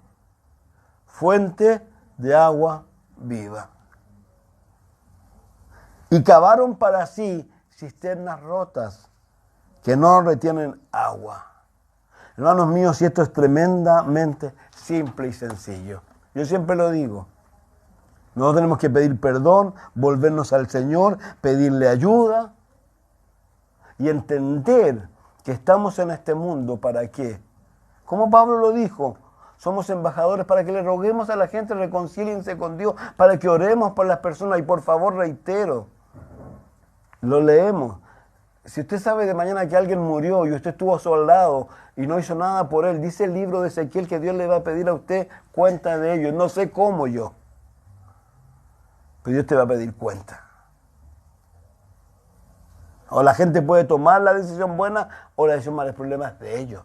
fuente de agua viva. Y cavaron para sí cisternas rotas, que no retienen agua. Hermanos míos, y esto es tremendamente simple y sencillo. Yo siempre lo digo. No tenemos que pedir perdón, volvernos al Señor, pedirle ayuda y entender que estamos en este mundo, ¿para qué? Como Pablo lo dijo, somos embajadores para que le roguemos a la gente, reconcíliense con Dios, para que oremos por las personas. Y por favor, reitero, lo leemos. Si usted sabe de mañana que alguien murió y usted estuvo a su lado y no hizo nada por él, dice el libro de Ezequiel que Dios le va a pedir a usted cuenta de ello. No sé cómo yo. Pero Dios te va a pedir cuenta. O la gente puede tomar la decisión buena o la decisión mala. El problema es de ellos.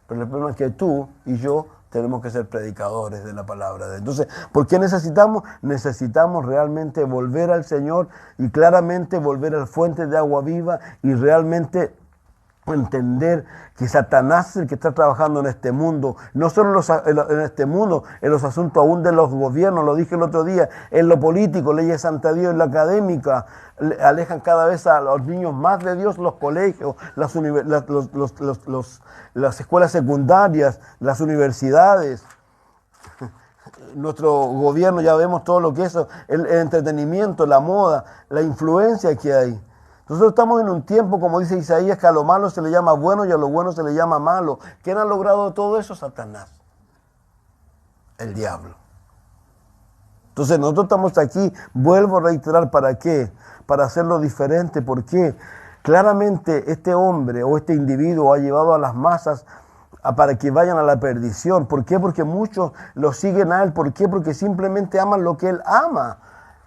Pero el problema es que tú y yo tenemos que ser predicadores de la palabra de Dios. Entonces, ¿por qué necesitamos? Necesitamos realmente volver al Señor y claramente volver al fuente de agua viva y realmente entender que Satanás es el que está trabajando en este mundo, no solo en este mundo, en los asuntos aún de los gobiernos, lo dije el otro día, en lo político, leyes Santa Dios, en la académica, alejan cada vez a los niños más de Dios, los colegios, las escuelas secundarias, las universidades. Nuestro gobierno, ya vemos todo lo que es el entretenimiento, la moda, la influencia que hay. Nosotros estamos en un tiempo, como dice Isaías, que a lo malo se le llama bueno y a lo bueno se le llama malo. ¿Quién ha logrado todo eso? Satanás, el diablo. Entonces nosotros estamos aquí, vuelvo a reiterar, ¿para qué? Para hacerlo diferente. ¿Por qué? Claramente este hombre o este individuo ha llevado a las masas para que vayan a la perdición. ¿Por qué? Porque muchos lo siguen a él. ¿Por qué? Porque simplemente aman lo que él ama.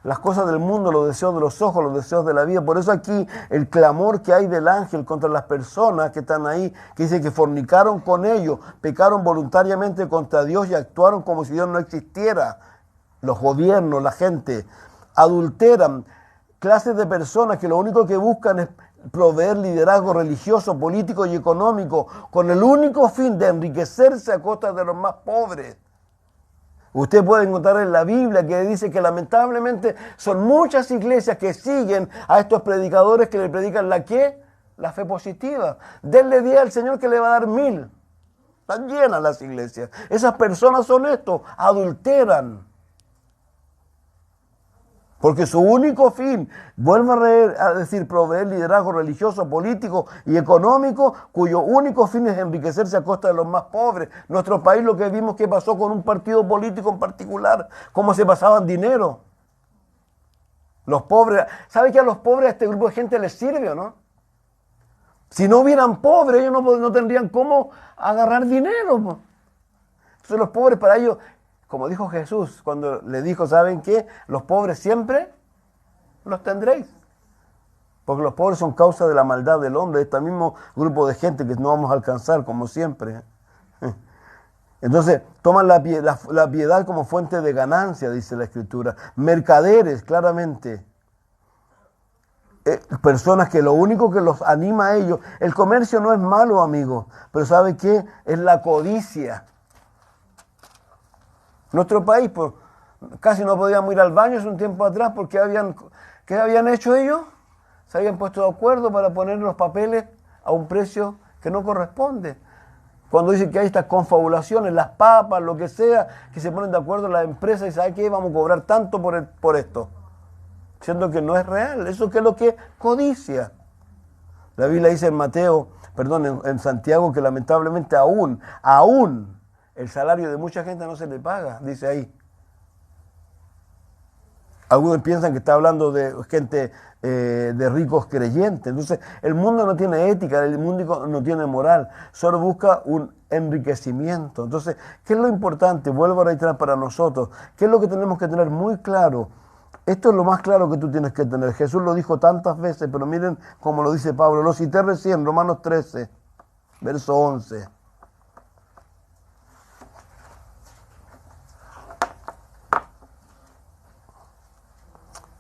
Las cosas del mundo, los deseos de los ojos, los deseos de la vida. Por eso aquí el clamor que hay del ángel contra las personas que están ahí, que dice que fornicaron con ellos, pecaron voluntariamente contra Dios y actuaron como si Dios no existiera. Los gobiernos, la gente, adulteran. clases de personas que lo único que buscan es proveer liderazgo religioso, político y económico con el único fin de enriquecerse a costa de los más pobres. Usted puede encontrar en la Biblia que dice que lamentablemente son muchas iglesias que siguen a estos predicadores que le predican ¿la qué? La fe positiva. Denle 10 al Señor que le va a dar 1000. Están llenas las iglesias. Esas personas son esto, adulteran. Porque su único fin, vuelvo a decir, proveer liderazgo religioso, político y económico, cuyo único fin es enriquecerse a costa de los más pobres. Nuestro país lo que vimos que pasó con un partido político en particular, cómo se pasaban dinero. Los pobres, ¿sabe que a los pobres a este grupo de gente les sirve o no? Si no hubieran pobres, ellos no tendrían cómo agarrar dinero. Entonces los pobres para ellos, como dijo Jesús, cuando le dijo, ¿saben qué? Los pobres siempre los tendréis. Porque los pobres son causa de la maldad del hombre, este mismo grupo de gente que no vamos a alcanzar, como siempre. Entonces, toman la piedad como fuente de ganancia, dice la Escritura. Mercaderes, claramente. Personas que lo único que los anima a ellos, el comercio no es malo, amigos, pero ¿sabe qué? Es la codicia. Nuestro país, pues, casi no podíamos ir al baño hace un tiempo atrás porque ¿qué habían hecho ellos? Se habían puesto de acuerdo para poner los papeles a un precio que no corresponde. Cuando dicen que hay estas confabulaciones, las papas, lo que sea, que se ponen de acuerdo las empresas y ¿sabe qué? Vamos a cobrar tanto por esto. Siendo que no es real. ¿Eso qué es lo que es? Codicia. La Biblia dice en Santiago que lamentablemente aún el salario de mucha gente no se le paga, dice ahí. Algunos piensan que está hablando de gente de ricos creyentes. Entonces, el mundo no tiene ética, el mundo no tiene moral, solo busca un enriquecimiento. Entonces, ¿qué es lo importante? Vuelvo a reiterar para nosotros. ¿Qué es lo que tenemos que tener muy claro? Esto es lo más claro que tú tienes que tener. Jesús lo dijo tantas veces, pero miren cómo lo dice Pablo. Lo cité recién, Romanos 13, verso 11.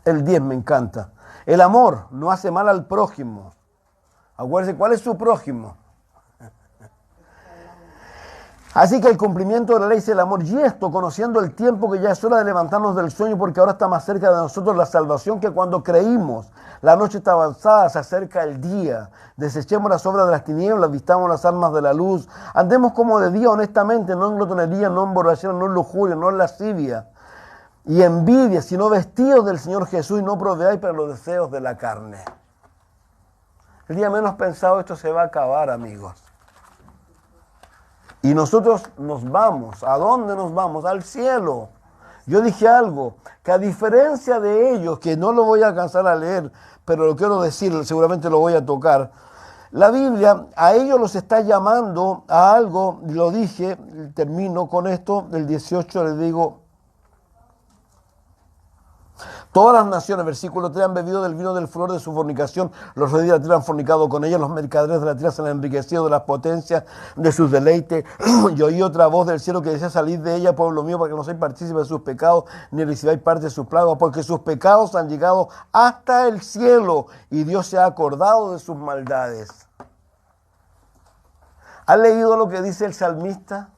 El 10 me encanta. El amor no hace mal al prójimo. Acuérdense, ¿cuál es su prójimo? Así que el cumplimiento de la ley es el amor. Y esto, conociendo el tiempo que ya es hora de levantarnos del sueño, porque ahora está más cerca de nosotros la salvación que cuando creímos. La noche está avanzada, se acerca el día. Desechemos las obras de las tinieblas, vistamos las armas de la luz. Andemos como de día honestamente, no en glotonería, no en borrachera, no en lujuria, no en lascivia y envidia, sino vestidos del Señor Jesús y no proveáis para los deseos de la carne. El día menos pensado esto se va a acabar, amigos. Y nosotros nos vamos. ¿A dónde nos vamos? Al cielo. Yo dije algo, que a diferencia de ellos, que no lo voy a alcanzar a leer, pero lo quiero decir, seguramente lo voy a tocar. La Biblia a ellos los está llamando a algo, lo dije, termino con esto, del 18 les digo. Todas las naciones, versículo 3, han bebido del vino del furor de su fornicación. Los reyes de la tierra han fornicado con ella. Los mercaderes de la tierra se han enriquecido de las potencias de sus deleites. Y oí otra voz del cielo que decía: salid de ella, pueblo mío, para que no seáis partícipes de sus pecados, ni recibáis parte de sus plagas, porque sus pecados han llegado hasta el cielo, y Dios se ha acordado de sus maldades. ¿Han leído lo que dice el salmista?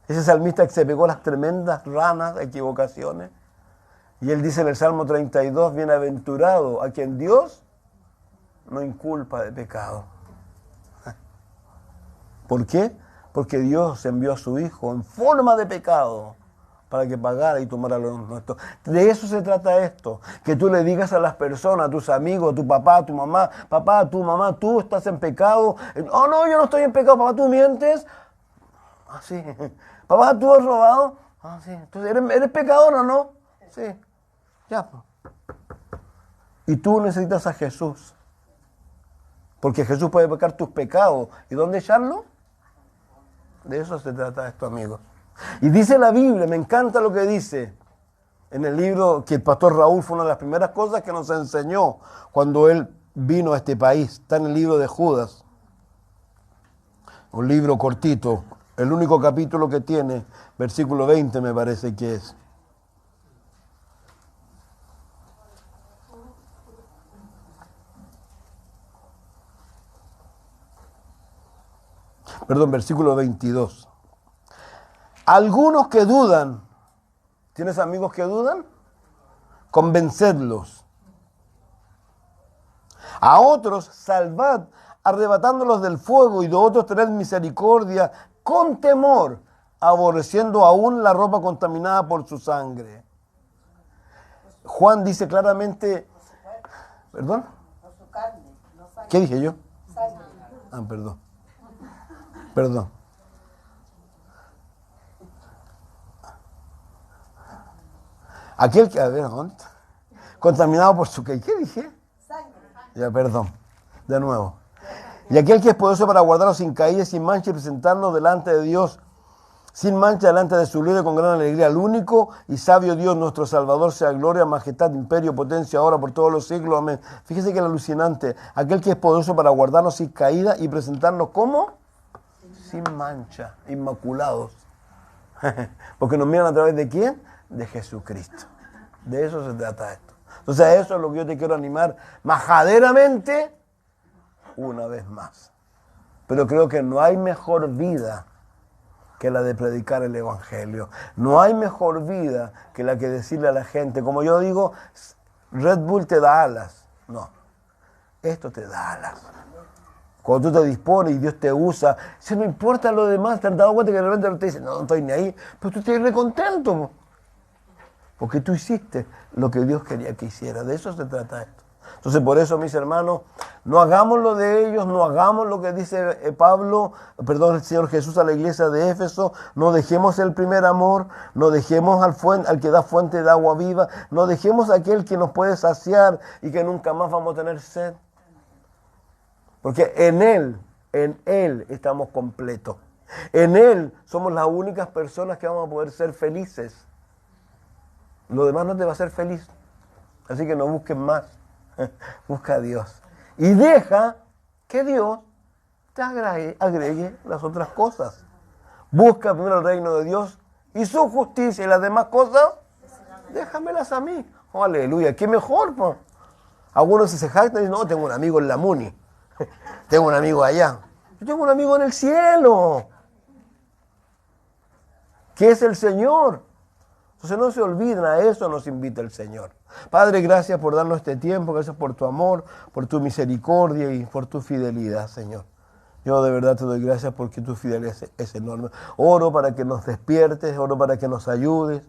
Ese salmista que se pegó las tremendas ranas de equivocaciones. Y él dice en el Salmo 32, bienaventurado a quien Dios no inculpa de pecado. ¿Por qué? Porque Dios envió a su Hijo en forma de pecado para que pagara y tomara los nuestros. De eso se trata esto, que tú le digas a las personas, a tus amigos, a tu papá, a tu mamá, papá, tu mamá, tú estás en pecado. Oh, no, yo no estoy en pecado, papá, tú mientes. Ah, sí. Papá, tú has robado. Ah, sí. Entonces, ¿eres pecador o no? Sí. Ya. Y tú necesitas a Jesús. Porque Jesús puede pecar tus pecados. ¿Y dónde echarlo? De eso se trata esto, amigos. Y dice la Biblia, me encanta lo que dice en el libro que el pastor Raúl fue una de las primeras cosas que nos enseñó cuando él vino a este país. Está en el libro de Judas. Un libro cortito. El único capítulo que tiene, versículo 20 me parece que es. versículo 22. Algunos que dudan, ¿tienes amigos que dudan? Convencedlos. A otros salvad, arrebatándolos del fuego, y de otros tened misericordia con temor, aborreciendo aún la ropa contaminada por su sangre. Juan dice claramente, ¿perdón? ¿Qué dije yo? Perdón. Aquel que, a ver, ¿dónde está? Contaminado por su, ¿qué dije? Sangre. Ya, perdón. De nuevo. Y aquel que es poderoso para guardarnos sin caída, sin mancha, y presentarnos delante de Dios sin mancha, delante de su gloria, con gran alegría. El único y sabio Dios, nuestro Salvador, sea gloria, majestad, imperio, potencia, ahora, por todos los siglos. Amén. Fíjese que es alucinante. Aquel que es poderoso para guardarnos sin caída y presentarnos como sin mancha, inmaculados. Porque nos miran a través de ¿quién? De Jesucristo. De eso se trata esto. Entonces, a eso es lo que yo te quiero animar majaderamente una vez más. Pero creo que no hay mejor vida que la de predicar el Evangelio. No hay mejor vida que la que decirle a la gente, como yo digo, Red Bull te da alas. No, esto te da alas. Cuando tú te dispones y Dios te usa, si no importa lo demás, te has dado cuenta que de repente te dice, no estoy ni ahí, pero tú estás recontento. Porque tú hiciste lo que Dios quería que hiciera. De eso se trata esto. Entonces, por eso, mis hermanos, no hagamos lo de ellos, no hagamos lo que dice el Señor Jesús a la iglesia de Éfeso, no dejemos el primer amor, no dejemos al que da fuente de agua viva, no dejemos a aquel que nos puede saciar y que nunca más vamos a tener sed. Porque en Él estamos completos. En Él somos las únicas personas que vamos a poder ser felices. Lo demás no te va a hacer feliz. Así que no busques más. Busca a Dios. Y deja que Dios te agregue las otras cosas. Busca primero el reino de Dios y su justicia, y las demás cosas, déjamelas a mí. Oh, aleluya, qué mejor, pues. Algunos se jactan y dicen, no, tengo un amigo en la Muni. Tengo un amigo allá. Yo tengo un amigo en el cielo, que es el Señor. Entonces no se olviden, a eso nos invita el Señor. Padre, gracias por darnos este tiempo, gracias por tu amor, por tu misericordia y por tu fidelidad, Señor. Yo de verdad te doy gracias porque tu fidelidad es enorme. Oro para que nos despiertes, oro para que nos ayudes,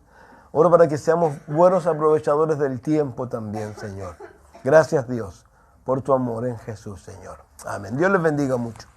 oro para que seamos buenos aprovechadores del tiempo también, Señor. Gracias, Dios, por tu amor en Jesús, Señor. Amén. Dios les bendiga mucho.